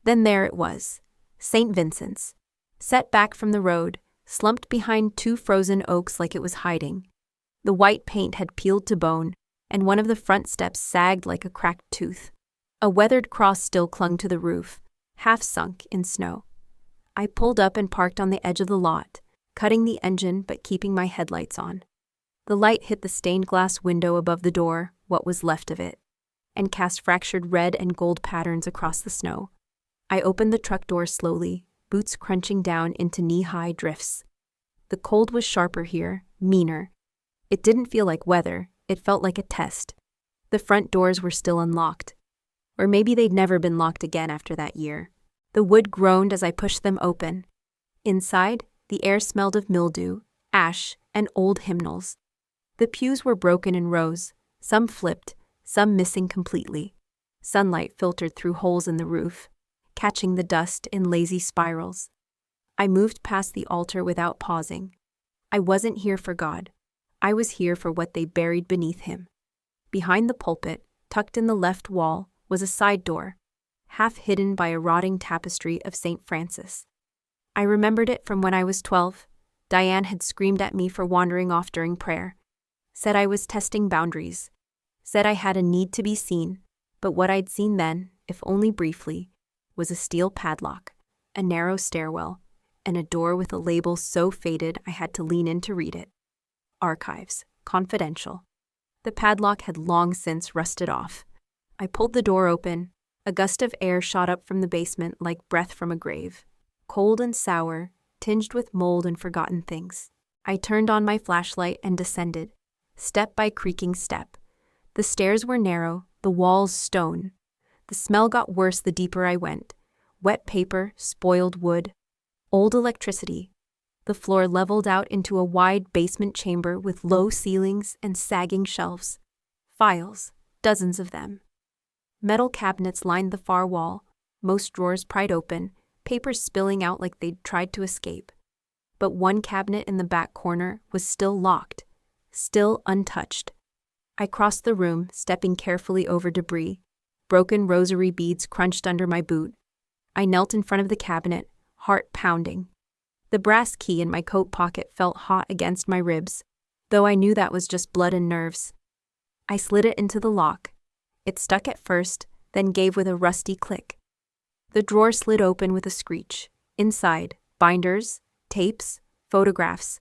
S1: Then there it was, St. Vincent's. Set back from the road, slumped behind 2 frozen oaks like it was hiding. The white paint had peeled to bone, and one of the front steps sagged like a cracked tooth. A weathered cross still clung to the roof, half sunk in snow. I pulled up and parked on the edge of the lot, cutting the engine but keeping my headlights on. The light hit the stained glass window above the door, what was left of it, and cast fractured red and gold patterns across the snow. I opened the truck door slowly, boots crunching down into knee-high drifts. The cold was sharper here, meaner. It didn't feel like weather, it felt like a test. The front doors were still unlocked. Or maybe they'd never been locked again after that year. The wood groaned as I pushed them open. Inside, the air smelled of mildew, ash, and old hymnals. The pews were broken in rows, some flipped, some missing completely. Sunlight filtered through holes in the roof, catching the dust in lazy spirals. I moved past the altar without pausing. I wasn't here for God. I was here for what they buried beneath him. Behind the pulpit, tucked in the left wall, was a side door, half hidden by a rotting tapestry of St. Francis. I remembered it from when I was 12. Diane had screamed at me for wandering off during prayer, said I was testing boundaries, said I had a need to be seen, but what I'd seen then, if only briefly, was a steel padlock, a narrow stairwell, and a door with a label so faded I had to lean in to read it. Archives, confidential. The padlock had long since rusted off. I pulled the door open. A gust of air shot up from the basement like breath from a grave. Cold and sour, tinged with mold and forgotten things. I turned on my flashlight and descended, step by creaking step. The stairs were narrow, the walls stone. The smell got worse the deeper I went. Wet paper, spoiled wood, old electricity. The floor leveled out into a wide basement chamber with low ceilings and sagging shelves. Files, dozens of them. Metal cabinets lined the far wall, most drawers pried open, papers spilling out like they'd tried to escape. But one cabinet in the back corner was still locked, still untouched. I crossed the room, stepping carefully over debris. Broken rosary beads crunched under my boot. I knelt in front of the cabinet, heart pounding. The brass key in my coat pocket felt hot against my ribs, though I knew that was just blood and nerves. I slid it into the lock. It stuck at first, then gave with a rusty click. The drawer slid open with a screech. Inside, binders, tapes, photographs,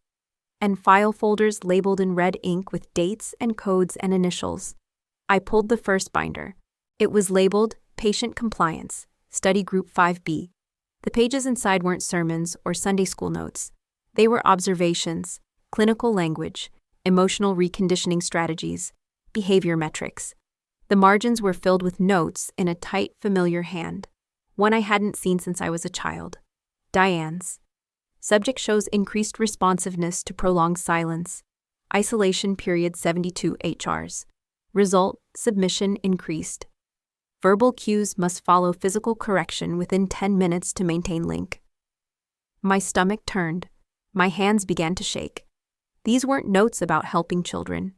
S1: and file folders labeled in red ink with dates and codes and initials. I pulled the first binder. It was labeled Patient Compliance, Study Group 5B. The pages inside weren't sermons or Sunday school notes. They were observations, clinical language, emotional reconditioning strategies, behavior metrics. The margins were filled with notes in a tight, familiar hand, one I hadn't seen since I was a child. Diane's. Subject shows increased responsiveness to prolonged silence. Isolation period 72 HRs. Result, submission increased. Verbal cues must follow physical correction within 10 minutes to maintain link. My stomach turned. My hands began to shake. These weren't notes about helping children.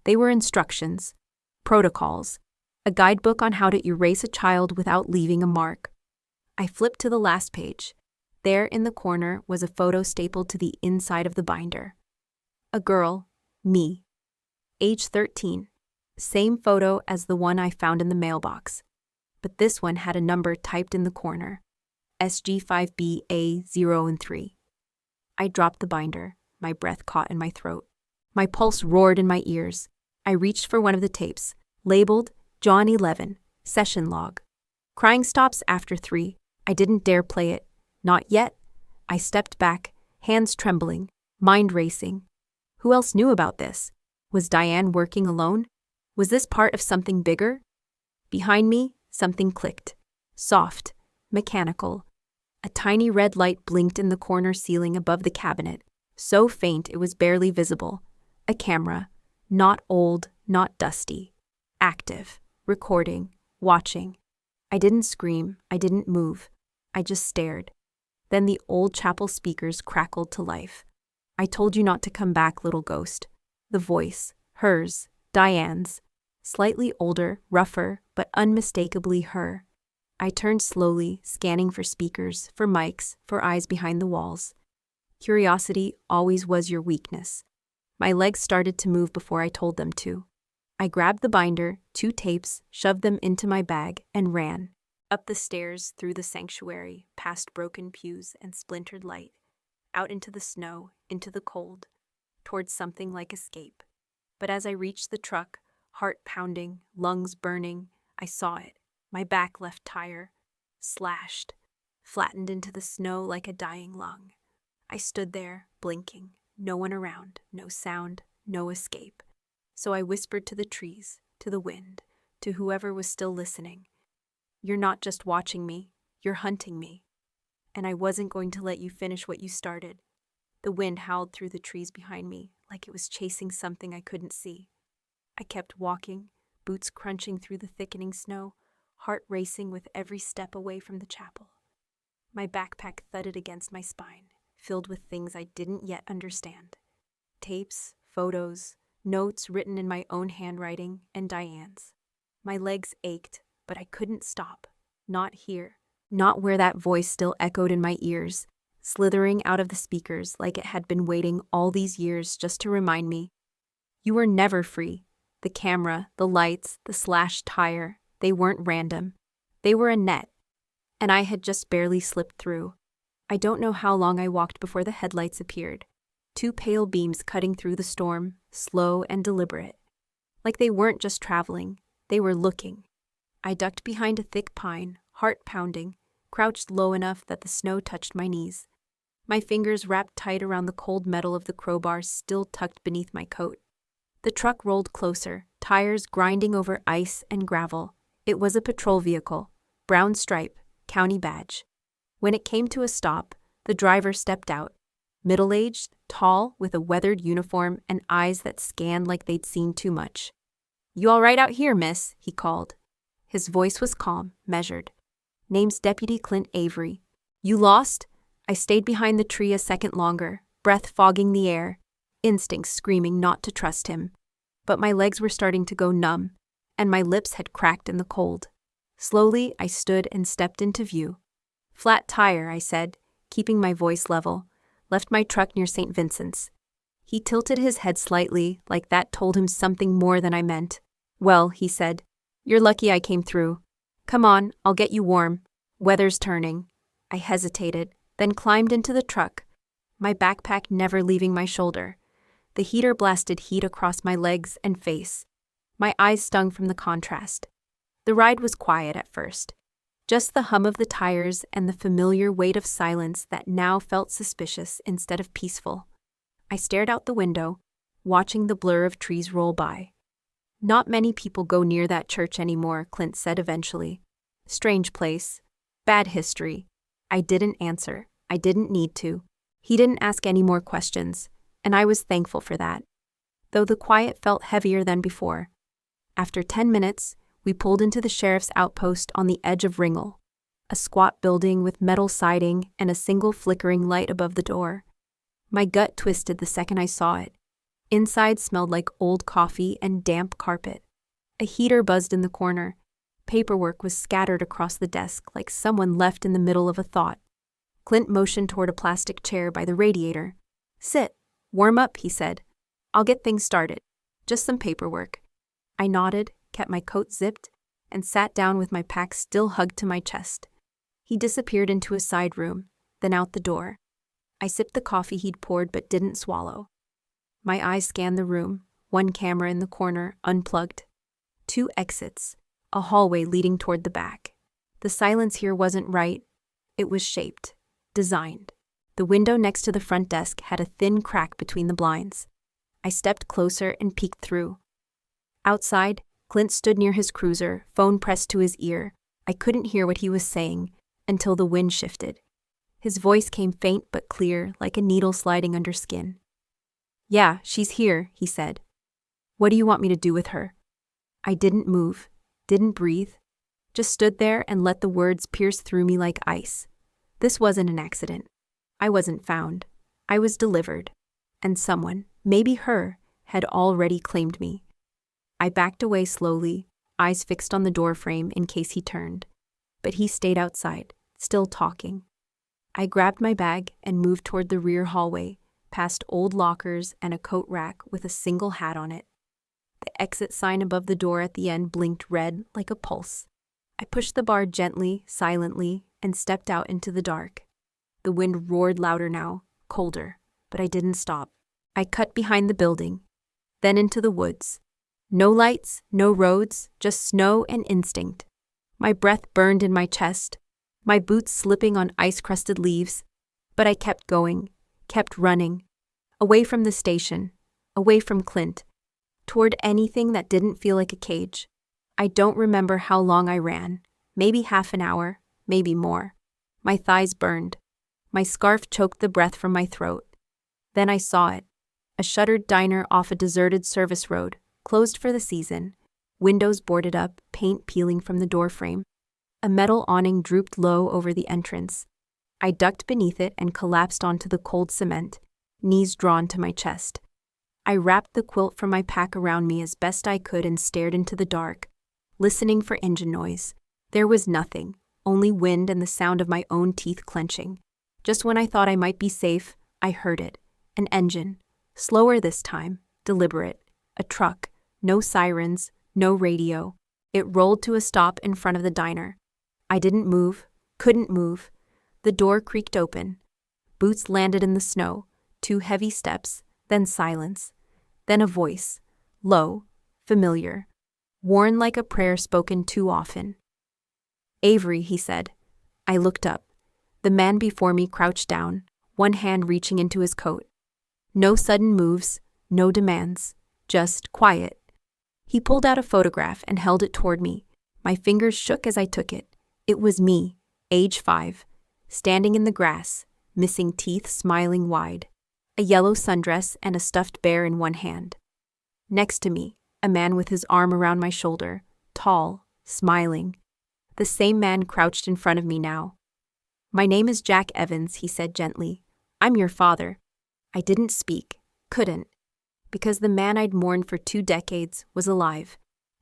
S1: They were instructions, protocols, a guidebook on how to erase a child without leaving a mark. I flipped to the last page. There in the corner was a photo stapled to the inside of the binder. A girl, me, age 13. Same photo as the one I found in the mailbox. But this one had a number typed in the corner, SG5BA0 and 3. I dropped the binder, my breath caught in my throat. My pulse roared in my ears. I reached for one of the tapes, labeled John 11, Session Log. Crying stops after 3. I didn't dare play it. Not yet. I stepped back, hands trembling, mind racing. Who else knew about this? Was Diane working alone? Was this part of something bigger? Behind me, something clicked. Soft, mechanical. A tiny red light blinked in the corner ceiling above the cabinet, so faint it was barely visible. A camera. Not old, not dusty. Active. Recording. Watching. I didn't scream. I didn't move. I just stared. Then the old chapel speakers crackled to life. I told you not to come back, little ghost. The voice. Hers. Diane's. Slightly older, rougher, but unmistakably her. I turned slowly, scanning for speakers, for mics, for eyes behind the walls. Curiosity always was your weakness. My legs started to move before I told them to. I grabbed the binder, 2 tapes, shoved them into my bag, and ran. Up the stairs, through the sanctuary, past broken pews and splintered light, out into the snow, into the cold, towards something like escape. But as I reached the truck, heart pounding, lungs burning, I saw it. My back left tire, slashed, flattened into the snow like a dying lung. I stood there, blinking, no one around, no sound, no escape. So I whispered to the trees, to the wind, to whoever was still listening. You're not just watching me, you're hunting me. And I wasn't going to let you finish what you started. The wind howled through the trees behind me, like it was chasing something I couldn't see. I kept walking, boots crunching through the thickening snow, heart racing with every step away from the chapel. My backpack thudded against my spine, filled with things I didn't yet understand. Tapes, photos, notes written in my own handwriting and Diane's. My legs ached, but I couldn't stop. Not here. Not where that voice still echoed in my ears, slithering out of the speakers like it had been waiting all these years just to remind me. You were never free. The camera, the lights, the slashed tire, they weren't random. They were a net. And I had just barely slipped through. I don't know how long I walked before the headlights appeared. 2 pale beams cutting through the storm, slow and deliberate. Like they weren't just traveling, they were looking. I ducked behind a thick pine, heart pounding, crouched low enough that the snow touched my knees. My fingers wrapped tight around the cold metal of the crowbar still tucked beneath my coat. The truck rolled closer, tires grinding over ice and gravel. It was a patrol vehicle, brown stripe, county badge. When it came to a stop, the driver stepped out, middle-aged, tall, with a weathered uniform and eyes that scanned like they'd seen too much. "You all right out here, miss?" he called. His voice was calm, measured. "Name's Deputy Clint Avery. You lost?" I stayed behind the tree a second longer, breath fogging the air, instincts screaming not to trust him. But my legs were starting to go numb, and my lips had cracked in the cold. Slowly, I stood and stepped into view. "Flat tire," I said, keeping my voice level. "Left my truck near St. Vincent's." He tilted his head slightly, like that told him something more than I meant. "Well," he said, "you're lucky I came through. Come on, I'll get you warm. Weather's turning." I hesitated, then climbed into the truck, my backpack never leaving my shoulder. The heater blasted heat across my legs and face. My eyes stung from the contrast. The ride was quiet at first. Just the hum of the tires and the familiar weight of silence that now felt suspicious instead of peaceful. I stared out the window, watching the blur of trees roll by. "Not many people go near that church anymore," Clint said eventually. "Strange place. Bad history." I didn't answer. I didn't need to. He didn't ask any more questions, and I was thankful for that. Though the quiet felt heavier than before. After 10 minutes, we pulled into the sheriff's outpost on the edge of Ringel, a squat building with metal siding and a single flickering light above the door. My gut twisted the second I saw it. Inside smelled like old coffee and damp carpet. A heater buzzed in the corner. Paperwork was scattered across the desk like someone left in the middle of a thought. Clint motioned toward a plastic chair by the radiator. "Sit. Warm up," he said. "I'll get things started. Just some paperwork." I nodded, kept my coat zipped, and sat down with my pack still hugged to my chest. He disappeared into a side room, then out the door. I sipped the coffee he'd poured but didn't swallow. My eyes scanned the room, one camera in the corner, unplugged. 2 exits, a hallway leading toward the back. The silence here wasn't right. It was shaped, designed. The window next to the front desk had a thin crack between the blinds. I stepped closer and peeked through. Outside, Clint stood near his cruiser, phone pressed to his ear. I couldn't hear what he was saying until the wind shifted. His voice came faint but clear, like a needle sliding under skin. "Yeah, she's here," he said. "What do you want me to do with her?" I didn't move, didn't breathe, just stood there and let the words pierce through me like ice. This wasn't an accident. I wasn't found. I was delivered. And someone, maybe her, had already claimed me. I backed away slowly, eyes fixed on the doorframe in case he turned. But he stayed outside, still talking. I grabbed my bag and moved toward the rear hallway, past old lockers and a coat rack with a single hat on it. The exit sign above the door at the end blinked red like a pulse. I pushed the bar gently, silently, and stepped out into the dark. The wind roared louder now, colder, but I didn't stop. I cut behind the building, then into the woods. No lights, no roads, just snow and instinct. My breath burned in my chest, my boots slipping on ice-crusted leaves. But I kept going, kept running. Away from the station, away from Clint, toward anything that didn't feel like a cage. I don't remember how long I ran, maybe half an hour, maybe more. My thighs burned. My scarf choked the breath from my throat. Then I saw it, a shuttered diner off a deserted service road, closed for the season, windows boarded up, paint peeling from the doorframe. A metal awning drooped low over the entrance. I ducked beneath it and collapsed onto the cold cement, knees drawn to my chest. I wrapped the quilt from my pack around me as best I could and stared into the dark, listening for engine noise. There was nothing, only wind and the sound of my own teeth clenching. Just when I thought I might be safe, I heard it. An engine. Slower this time, deliberate. A truck. No sirens, no radio. It rolled to a stop in front of the diner. I didn't move, couldn't move. The door creaked open. Boots landed in the snow. 2 heavy steps, then silence. Then a voice. Low, familiar. Worn like a prayer spoken too often. Avery, he said. I looked up. The man before me crouched down, one hand reaching into his coat. No sudden moves, no demands, just quiet. He pulled out a photograph and held it toward me. My fingers shook as I took it. It was me, age 5, standing in the grass, missing teeth smiling wide, a yellow sundress and a stuffed bear in one hand. Next to me, a man with his arm around my shoulder, tall, smiling. The same man crouched in front of me now. My name is Jack Evans, he said gently. I'm your father. I didn't speak, couldn't, because the man I'd mourned for 2 decades was alive,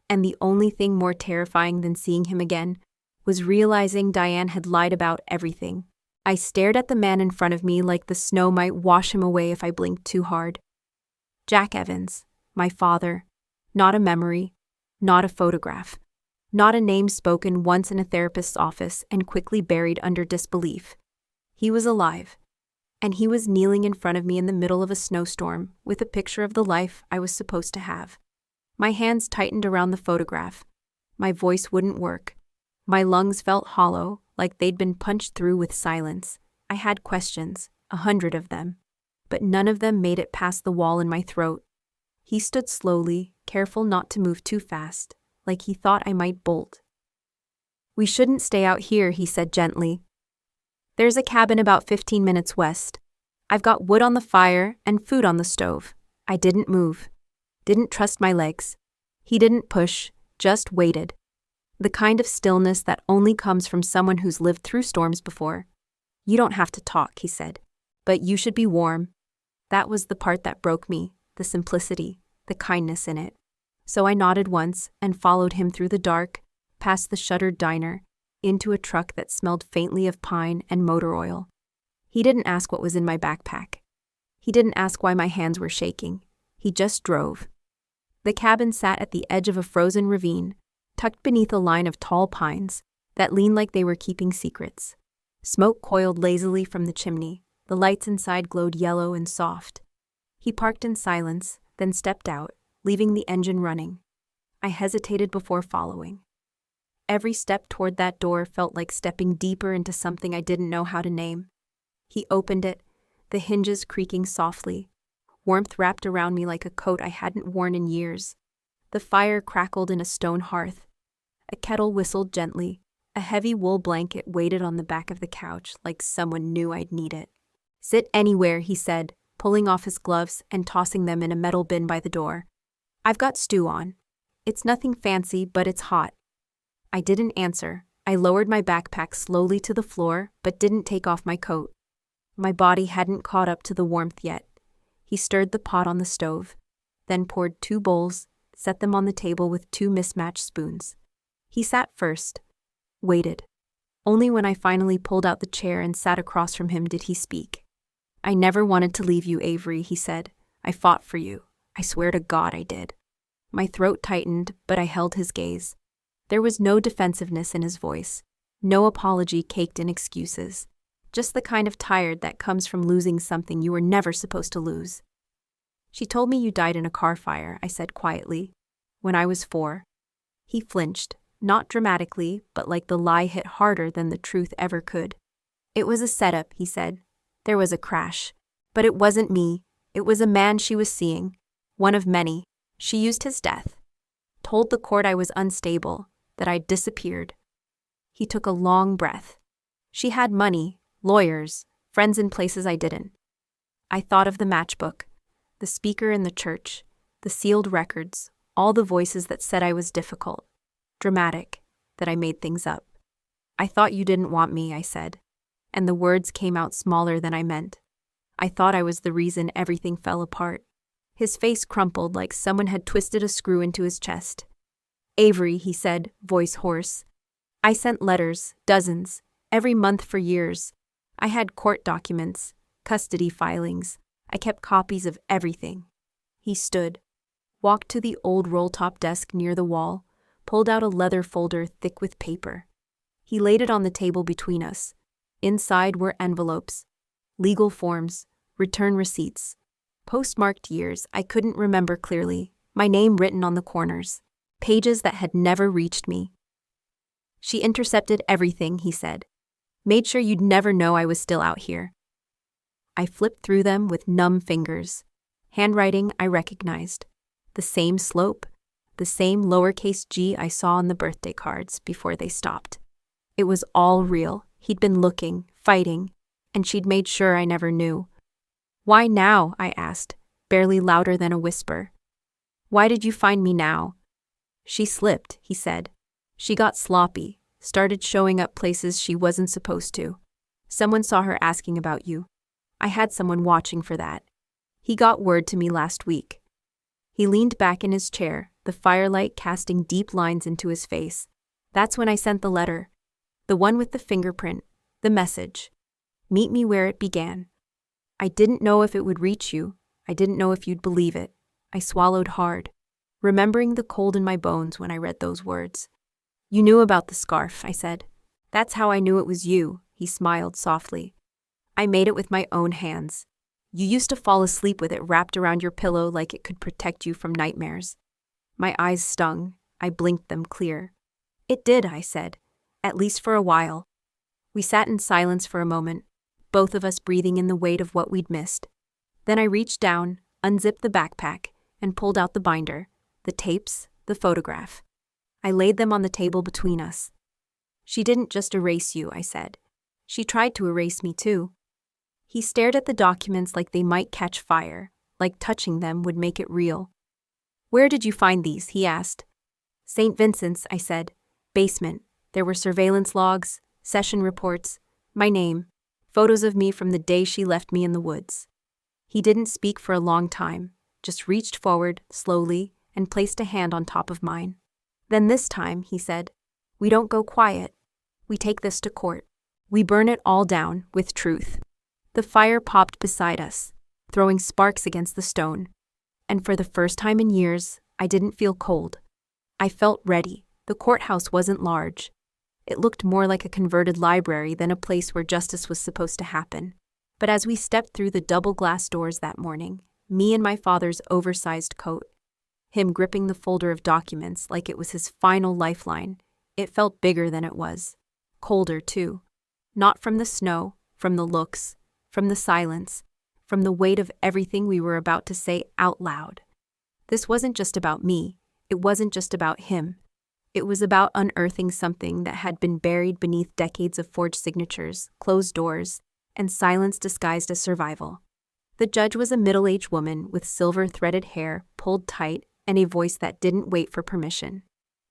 S1: and the only thing more terrifying than seeing him again was realizing Diane had lied about everything. I stared at the man in front of me like the snow might wash him away if I blinked too hard. Jack Evans, my father, not a memory, not a photograph, not a name spoken once in a therapist's office and quickly buried under disbelief. He was alive, and he was kneeling in front of me in the middle of a snowstorm with a picture of the life I was supposed to have. My hands tightened around the photograph. My voice wouldn't work. My lungs felt hollow, like they'd been punched through with silence. I had questions, 100 of them, but none of them made it past the wall in my throat. He stood slowly, careful not to move too fast, like he thought I might bolt. We shouldn't stay out here, he said gently. There's a cabin about 15 minutes west. I've got wood on the fire and food on the stove. I didn't move. Didn't trust my legs. He didn't push, just waited. The kind of stillness that only comes from someone who's lived through storms before. You don't have to talk, he said, but you should be warm. That was the part that broke me, the simplicity, the kindness in it. So I nodded once and followed him through the dark, past the shuttered diner, into a truck that smelled faintly of pine and motor oil. He didn't ask what was in my backpack. He didn't ask why my hands were shaking. He just drove. The cabin sat at the edge of a frozen ravine, tucked beneath a line of tall pines that leaned like they were keeping secrets. Smoke coiled lazily from the chimney. The lights inside glowed yellow and soft. He parked in silence, then stepped out, leaving the engine running. I hesitated before following. Every step toward that door felt like stepping deeper into something I didn't know how to name. He opened it, the hinges creaking softly. Warmth wrapped around me like a coat I hadn't worn in years. The fire crackled in a stone hearth. A kettle whistled gently. A heavy wool blanket waited on the back of the couch like someone knew I'd need it. Sit anywhere, he said, pulling off his gloves and tossing them in a metal bin by the door. I've got stew on. It's nothing fancy, but it's hot. I didn't answer. I lowered my backpack slowly to the floor, but didn't take off my coat. My body hadn't caught up to the warmth yet. He stirred the pot on the stove, then poured 2 bowls, set them on the table with 2 mismatched spoons. He sat first, waited. Only when I finally pulled out the chair and sat across from him did he speak. I never wanted to leave you, Avery, he said. I fought for you. I swear to God I did. My throat tightened, but I held his gaze. There was no defensiveness in his voice, no apology caked in excuses, just the kind of tired that comes from losing something you were never supposed to lose. She told me you died in a car fire, I said quietly, when I was 4. He flinched, not dramatically, but like the lie hit harder than the truth ever could. It was a setup, he said. There was a crash. But it wasn't me. It was a man she was seeing. One of many. She used his death. Told the court I was unstable, that I'd disappeared. He took a long breath. She had money, lawyers, friends in places I didn't. I thought of the matchbook, the speaker in the church, the sealed records, all the voices that said I was difficult, dramatic, that I made things up. I thought you didn't want me, I said, and the words came out smaller than I meant. I thought I was the reason everything fell apart. His face crumpled like someone had twisted a screw into his chest. Avery, he said, voice hoarse. I sent letters, dozens, every month for years. I had court documents, custody filings. I kept copies of everything. He stood, walked to the old roll-top desk near the wall, pulled out a leather folder thick with paper. He laid it on the table between us. Inside were envelopes, legal forms, return receipts, postmarked years I couldn't remember clearly, my name written on the corners, pages that had never reached me. She intercepted everything, he said. Made sure you'd never know I was still out here. I flipped through them with numb fingers. Handwriting I recognized. The same slope, the same lowercase g I saw on the birthday cards before they stopped. It was all real. He'd been looking, fighting, and she'd made sure I never knew. Why now? I asked, barely louder than a whisper. Why did you find me now? She slipped, he said. She got sloppy, started showing up places she wasn't supposed to. Someone saw her asking about you. I had someone watching for that. He got word to me last week. He leaned back in his chair, the firelight casting deep lines into his face. That's when I sent the letter. The one with the fingerprint, the message. Meet me where it began. I didn't know if it would reach you. I didn't know if you'd believe it. I swallowed hard, remembering the cold in my bones when I read those words. You knew about the scarf, I said. That's how I knew it was you, he smiled softly. I made it with my own hands. You used to fall asleep with it wrapped around your pillow like it could protect you from nightmares. My eyes stung. I blinked them clear. It did, I said, at least for a while. We sat in silence for a moment, both of us breathing in the weight of what we'd missed. Then I reached down, unzipped the backpack, and pulled out the binder, the tapes, the photograph. I laid them on the table between us. She didn't just erase you, I said. She tried to erase me too. He stared at the documents like they might catch fire, like touching them would make it real. Where did you find these? He asked. St. Vincent's, I said. Basement. There were surveillance logs, session reports, my name, photos of me from the day she left me in the woods. He didn't speak for a long time, just reached forward, slowly, and placed a hand on top of mine. Then this time, he said, we don't go quiet. We take this to court. We burn it all down with truth. The fire popped beside us, throwing sparks against the stone. And for the first time in years, I didn't feel cold. I felt ready. The courthouse wasn't large. It looked more like a converted library than a place where justice was supposed to happen. But as we stepped through the double glass doors that morning, me in my father's oversized coat, him gripping the folder of documents like it was his final lifeline, it felt bigger than it was. Colder, too. Not from the snow, from the looks, from the silence, from the weight of everything we were about to say out loud. This wasn't just about me. It wasn't just about him. It was about unearthing something that had been buried beneath decades of forged signatures, closed doors, and silence disguised as survival. The judge was a middle-aged woman with silver-threaded hair pulled tight and a voice that didn't wait for permission.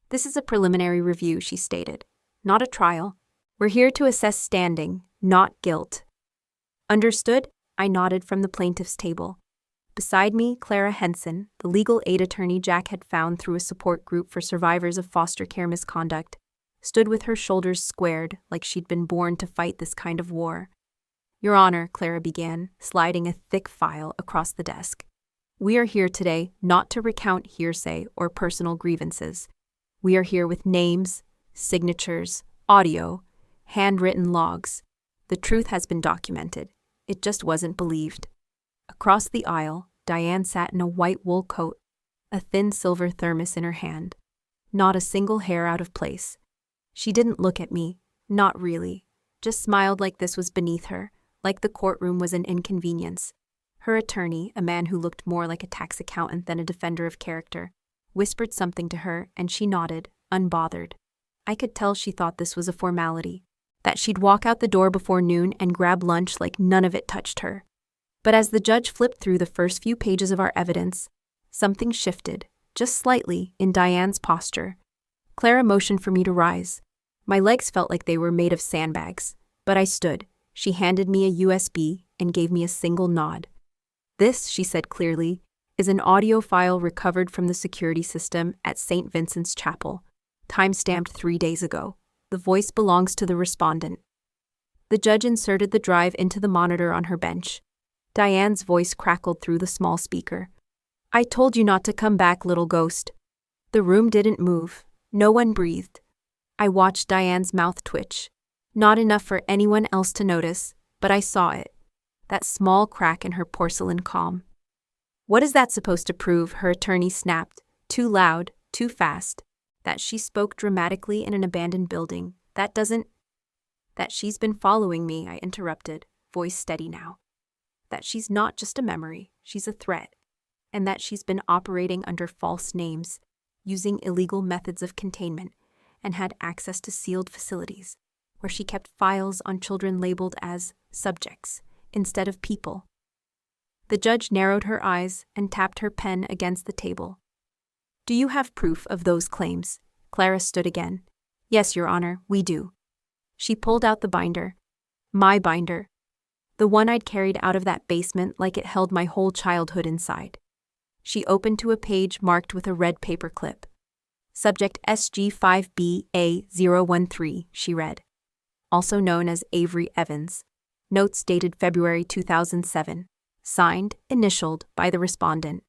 S1: This is a preliminary review, she stated. Not a trial. We're here to assess standing, not guilt. Understood? I nodded from the plaintiff's table. Beside me, Clara Henson, the legal aid attorney Jack had found through a support group for survivors of foster care misconduct, stood with her shoulders squared like she'd been born to fight this kind of war. Your Honor, Clara began, sliding a thick file across the desk. We are here today not to recount hearsay or personal grievances. We are here with names, signatures, audio, handwritten logs. The truth has been documented. It just wasn't believed. Across the aisle, Diane sat in a white wool coat, a thin silver thermos in her hand. Not a single hair out of place. She didn't look at me, not really, just smiled like this was beneath her, like the courtroom was an inconvenience. Her attorney, a man who looked more like a tax accountant than a defender of character, whispered something to her and she nodded, unbothered. I could tell she thought this was a formality, that she'd walk out the door before noon and grab lunch like none of it touched her. But as the judge flipped through the first few pages of our evidence, something shifted, just slightly, in Diane's posture. Clara motioned for me to rise. My legs felt like they were made of sandbags, but I stood. She handed me a USB and gave me a single nod. This, she said clearly, is an audio file recovered from the security system at St. Vincent's Chapel, time-stamped 3 days ago. The voice belongs to the respondent. The judge inserted the drive into the monitor on her bench. Diane's voice crackled through the small speaker. I told you not to come back, little ghost. The room didn't move. No one breathed. I watched Diane's mouth twitch. Not enough for anyone else to notice, but I saw it. That small crack in her porcelain calm. What is that supposed to prove? Her attorney snapped. Too loud, too fast. That she spoke dramatically in an abandoned building. That she's been following me, I interrupted, voice steady now. That she's not just a memory, she's a threat. And that she's been operating under false names, using illegal methods of containment, and had access to sealed facilities, where she kept files on children labeled as subjects instead of people. The judge narrowed her eyes and tapped her pen against the table. Do you have proof of those claims? Clara stood again. Yes, Your Honor, we do. She pulled out the binder. My binder. The one I'd carried out of that basement like it held my whole childhood inside. She opened to a page marked with a red paperclip. Subject SG5BA013, she read. Also known as Avery Evans. Notes dated February 2007. Signed, initialed by the respondent,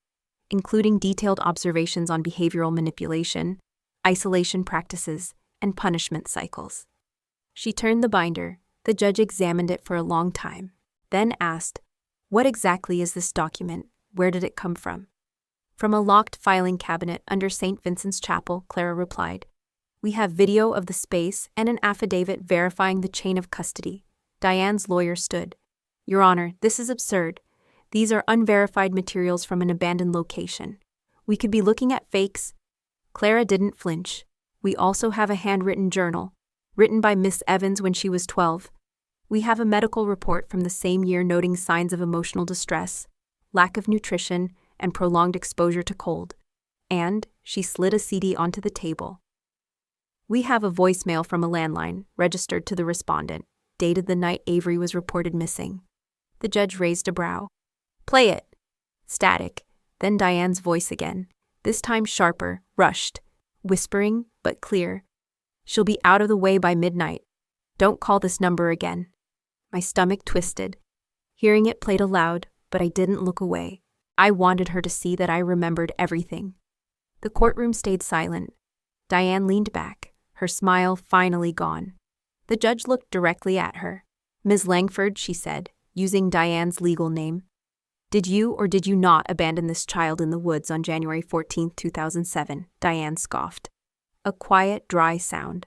S1: including detailed observations on behavioral manipulation, isolation practices, and punishment cycles. She turned the binder. The judge examined it for a long time, then asked, What exactly is this document? Where did it come from? From a locked filing cabinet under St. Vincent's Chapel, Clara replied. We have video of the space and an affidavit verifying the chain of custody. Diane's lawyer stood. Your Honor, this is absurd. These are unverified materials from an abandoned location. We could be looking at fakes. Clara didn't flinch. We also have a handwritten journal, written by Miss Evans when she was 12. We have a medical report from the same year noting signs of emotional distress, lack of nutrition, and prolonged exposure to cold. And she slid a CD onto the table. We have a voicemail from a landline, registered to the respondent, dated the night Avery was reported missing. The judge raised a brow. Play it. Static. Then Diane's voice again, this time sharper, rushed, whispering, but clear. She'll be out of the way by midnight. Don't call this number again. My stomach twisted. Hearing it played aloud, but I didn't look away. I wanted her to see that I remembered everything. The courtroom stayed silent. Diane leaned back, her smile finally gone. The judge looked directly at her. Ms. Langford, she said, using Diane's legal name. Did you or did you not abandon this child in the woods on January 14, 2007? Diane scoffed. A quiet, dry sound.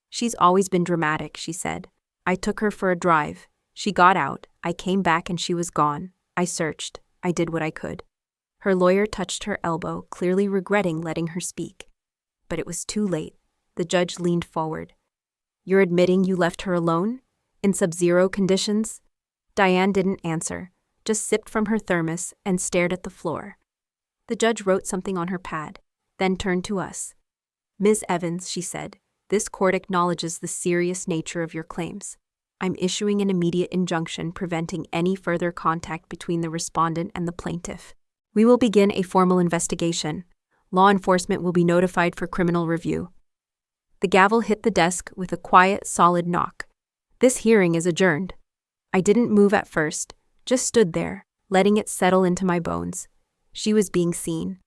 S1: She's always been dramatic, she said. I took her for a drive. She got out. I came back and she was gone. I searched. I did what I could. Her lawyer touched her elbow, clearly regretting letting her speak. But it was too late. The judge leaned forward. You're admitting you left her alone? In sub-zero conditions? Diane didn't answer, just sipped from her thermos and stared at the floor. The judge wrote something on her pad, then turned to us. Ms. Evans, she said, this court acknowledges the serious nature of your claims. I'm issuing an immediate injunction preventing any further contact between the respondent and the plaintiff. We will begin a formal investigation. Law enforcement will be notified for criminal review. The gavel hit the desk with a quiet, solid knock. This hearing is adjourned. I didn't move at first, just stood there, letting it settle into my bones. She was being seen.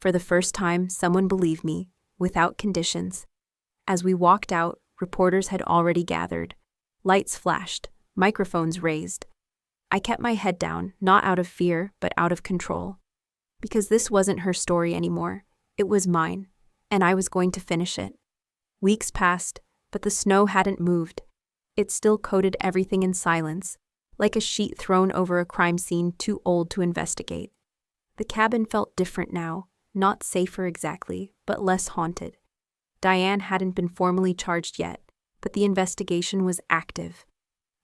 S1: For the first time, someone believed me, without conditions. As we walked out, reporters had already gathered. Lights flashed, microphones raised. I kept my head down, not out of fear, but out of control. Because this wasn't her story anymore. It was mine, and I was going to finish it. Weeks passed, but the snow hadn't moved. It still coated everything in silence, like a sheet thrown over a crime scene too old to investigate. The cabin felt different now, not safer exactly, but less haunted. Diane hadn't been formally charged yet, but the investigation was active.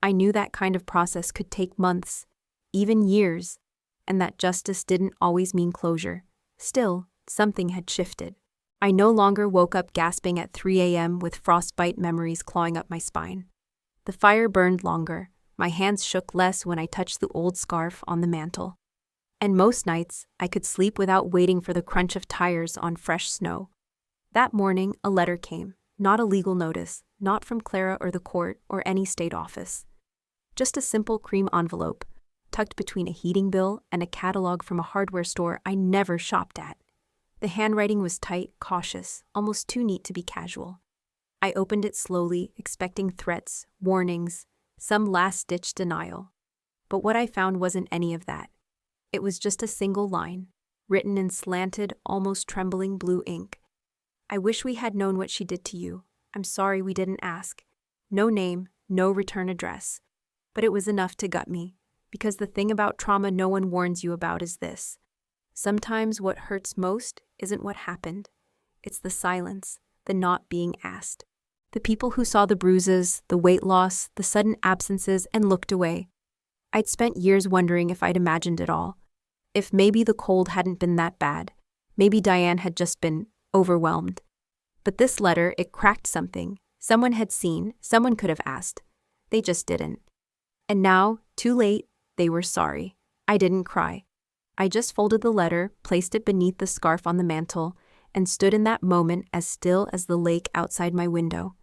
S1: I knew that kind of process could take months, even years, and that justice didn't always mean closure. Still, something had shifted. I no longer woke up gasping at 3 a.m. with frostbite memories clawing up my spine. The fire burned longer. My hands shook less when I touched the old scarf on the mantel. And most nights, I could sleep without waiting for the crunch of tires on fresh snow. That morning, a letter came, not a legal notice, not from Clara or the court or any state office. Just a simple cream envelope, tucked between a heating bill and a catalog from a hardware store I never shopped at. The handwriting was tight, cautious, almost too neat to be casual. I opened it slowly, expecting threats, warnings, some last-ditch denial. But what I found wasn't any of that. It was just a single line, written in slanted, almost trembling blue ink. I wish we had known what she did to you. I'm sorry we didn't ask. No name, no return address. But it was enough to gut me, because the thing about trauma no one warns you about is this. Sometimes what hurts most isn't what happened. It's the silence, the not being asked. The people who saw the bruises, the weight loss, the sudden absences, and looked away. I'd spent years wondering if I'd imagined it all. If maybe the cold hadn't been that bad. Maybe Diane had just been overwhelmed. But this letter, it cracked something. Someone had seen, someone could have asked. They just didn't. And now, too late, they were sorry. I didn't cry. I just folded the letter, placed it beneath the scarf on the mantel, and stood in that moment as still as the lake outside my window.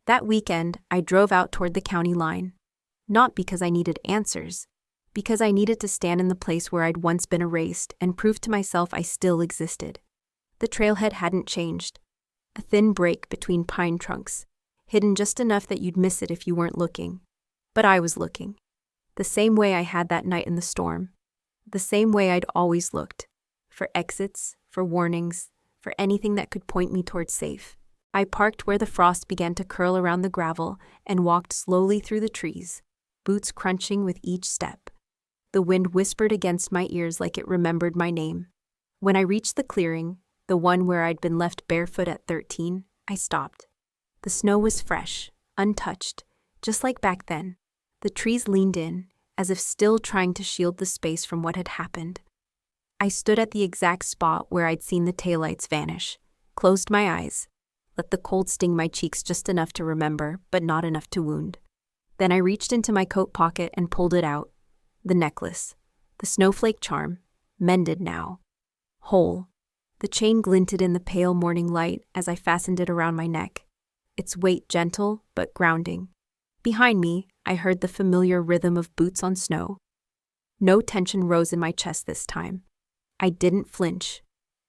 S1: That weekend, I drove out toward the county line. Not because I needed answers, because I needed to stand in the place where I'd once been erased and prove to myself I still existed. The trailhead hadn't changed. A thin break between pine trunks, hidden just enough that you'd miss it if you weren't looking. But I was looking. The same way I had that night in the storm. The same way I'd always looked. For exits, for warnings, for anything that could point me towards safe. I parked where the frost began to curl around the gravel and walked slowly through the trees, boots crunching with each step. The wind whispered against my ears like it remembered my name. When I reached the clearing, the one where I'd been left barefoot at 13, I stopped. The snow was fresh, untouched, just like back then. The trees leaned in, as if still trying to shield the space from what had happened. I stood at the exact spot where I'd seen the taillights vanish, closed my eyes, let the cold sting my cheeks just enough to remember, but not enough to wound. Then I reached into my coat pocket and pulled it out. The necklace, the snowflake charm, mended now. Whole. The chain glinted in the pale morning light as I fastened it around my neck, its weight gentle but grounding. Behind me, I heard the familiar rhythm of boots on snow. No tension rose in my chest this time. I didn't flinch.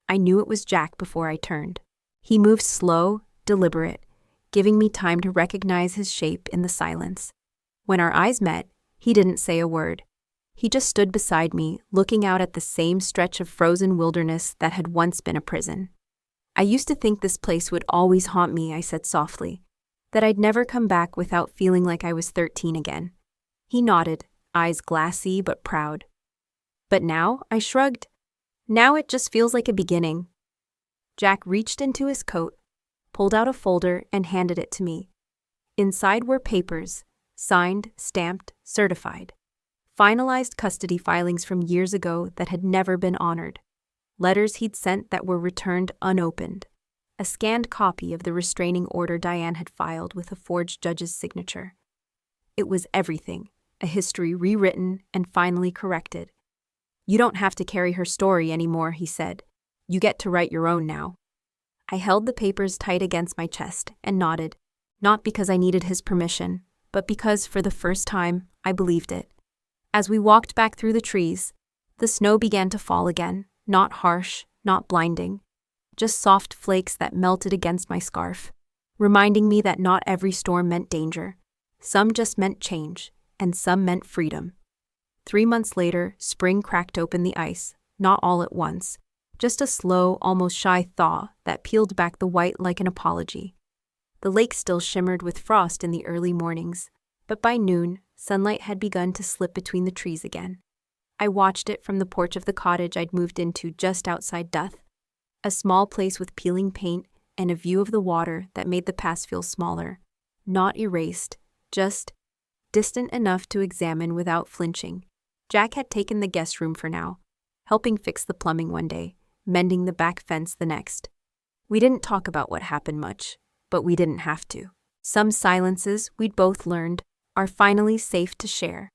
S1: I knew it was Jack before I turned. He moved slow, deliberate, giving me time to recognize his shape in the silence. When our eyes met, he didn't say a word. He just stood beside me, looking out at the same stretch of frozen wilderness that had once been a prison. I used to think this place would always haunt me, I said softly, that I'd never come back without feeling like I was 13 again. He nodded, eyes glassy but proud. But now, I shrugged. Now it just feels like a beginning. Jack reached into his coat, pulled out a folder, and handed it to me. Inside were papers, signed, stamped, certified. Finalized custody filings from years ago that had never been honored. Letters he'd sent that were returned unopened. A scanned copy of the restraining order Diane had filed with a forged judge's signature. It was everything, a history rewritten and finally corrected. You don't have to carry her story anymore, he said. You get to write your own now. I held the papers tight against my chest and nodded, not because I needed his permission, but because, for the first time, I believed it. As we walked back through the trees, the snow began to fall again, not harsh, not blinding, just soft flakes that melted against my scarf, reminding me that not every storm meant danger. Some just meant change, and some meant freedom. 3 months later, spring cracked open the ice, not all at once, just a slow, almost shy thaw that peeled back the white like an apology. The lake still shimmered with frost in the early mornings, but by noon, sunlight had begun to slip between the trees again. I watched it from the porch of the cottage I'd moved into just outside Duth, a small place with peeling paint and a view of the water that made the past feel smaller, not erased, just distant enough to examine without flinching. Jack had taken the guest room for now, helping fix the plumbing one day, mending the back fence the next. We didn't talk about what happened much, but we didn't have to. Some silences we'd both learned are finally safe to share.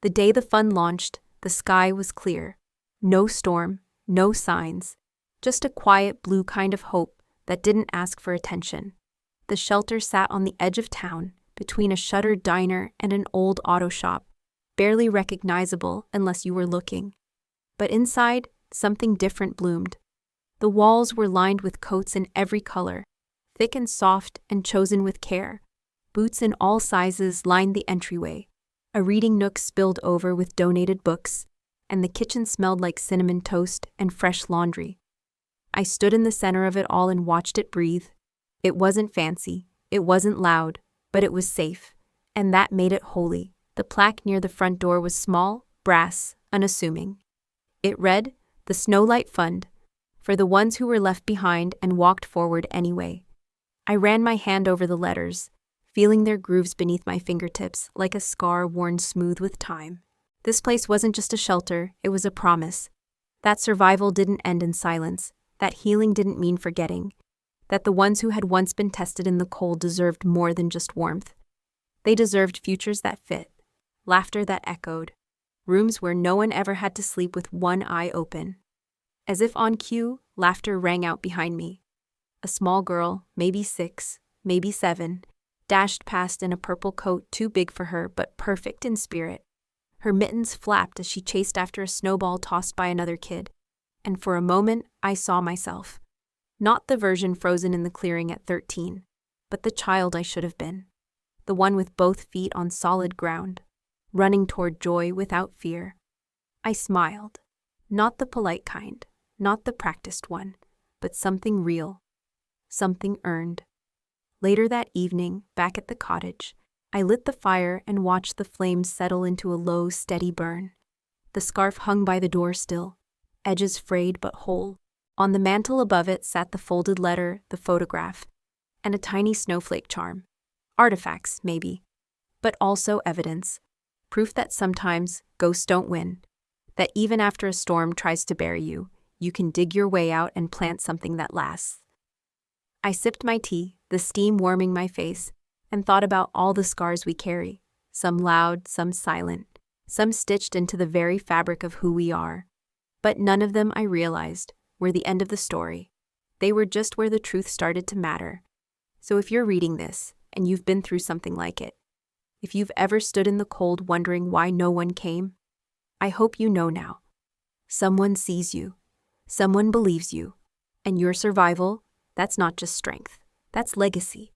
S1: The day the fun launched, the sky was clear. No storm, no signs, just a quiet blue kind of hope that didn't ask for attention. The shelter sat on the edge of town, between a shuttered diner and an old auto shop, barely recognizable unless you were looking. But inside, something different bloomed. The walls were lined with coats in every color, thick and soft and chosen with care. Boots in all sizes lined the entryway. A reading nook spilled over with donated books, and the kitchen smelled like cinnamon toast and fresh laundry. I stood in the center of it all and watched it breathe. It wasn't fancy, it wasn't loud, but it was safe. And that made it holy. The plaque near the front door was small, brass, unassuming. It read, "The Snowlight Fund, for the ones who were left behind and walked forward anyway." I ran my hand over the letters, feeling their grooves beneath my fingertips like a scar worn smooth with time. This place wasn't just a shelter, it was a promise. That survival didn't end in silence, that healing didn't mean forgetting, that the ones who had once been tested in the cold deserved more than just warmth. They deserved futures that fit, laughter that echoed, rooms where no one ever had to sleep with one eye open. As if on cue, laughter rang out behind me. A small girl, maybe 6, maybe 7, dashed past in a purple coat too big for her but perfect in spirit. Her mittens flapped as she chased after a snowball tossed by another kid. And for a moment, I saw myself. Not the version frozen in the clearing at 13, but the child I should have been. The one with both feet on solid ground, running toward joy without fear. I smiled. Not the polite kind, not the practiced one, but something real. Something earned. Later that evening, back at the cottage, I lit the fire and watched the flames settle into a low, steady burn. The scarf hung by the door still, edges frayed but whole. On the mantel above it sat the folded letter, the photograph, and a tiny snowflake charm. Artifacts, maybe, but also evidence. Proof that sometimes ghosts don't win. That even after a storm tries to bury you, you can dig your way out and plant something that lasts. I sipped my tea, the steam warming my face, and thought about all the scars we carry, some loud, some silent, some stitched into the very fabric of who we are. But none of them, I realized, were the end of the story. They were just where the truth started to matter. So if you're reading this, and you've been through something like it, if you've ever stood in the cold wondering why no one came, I hope you know now. Someone sees you, someone believes you, and your survival, that's not just strength, that's legacy.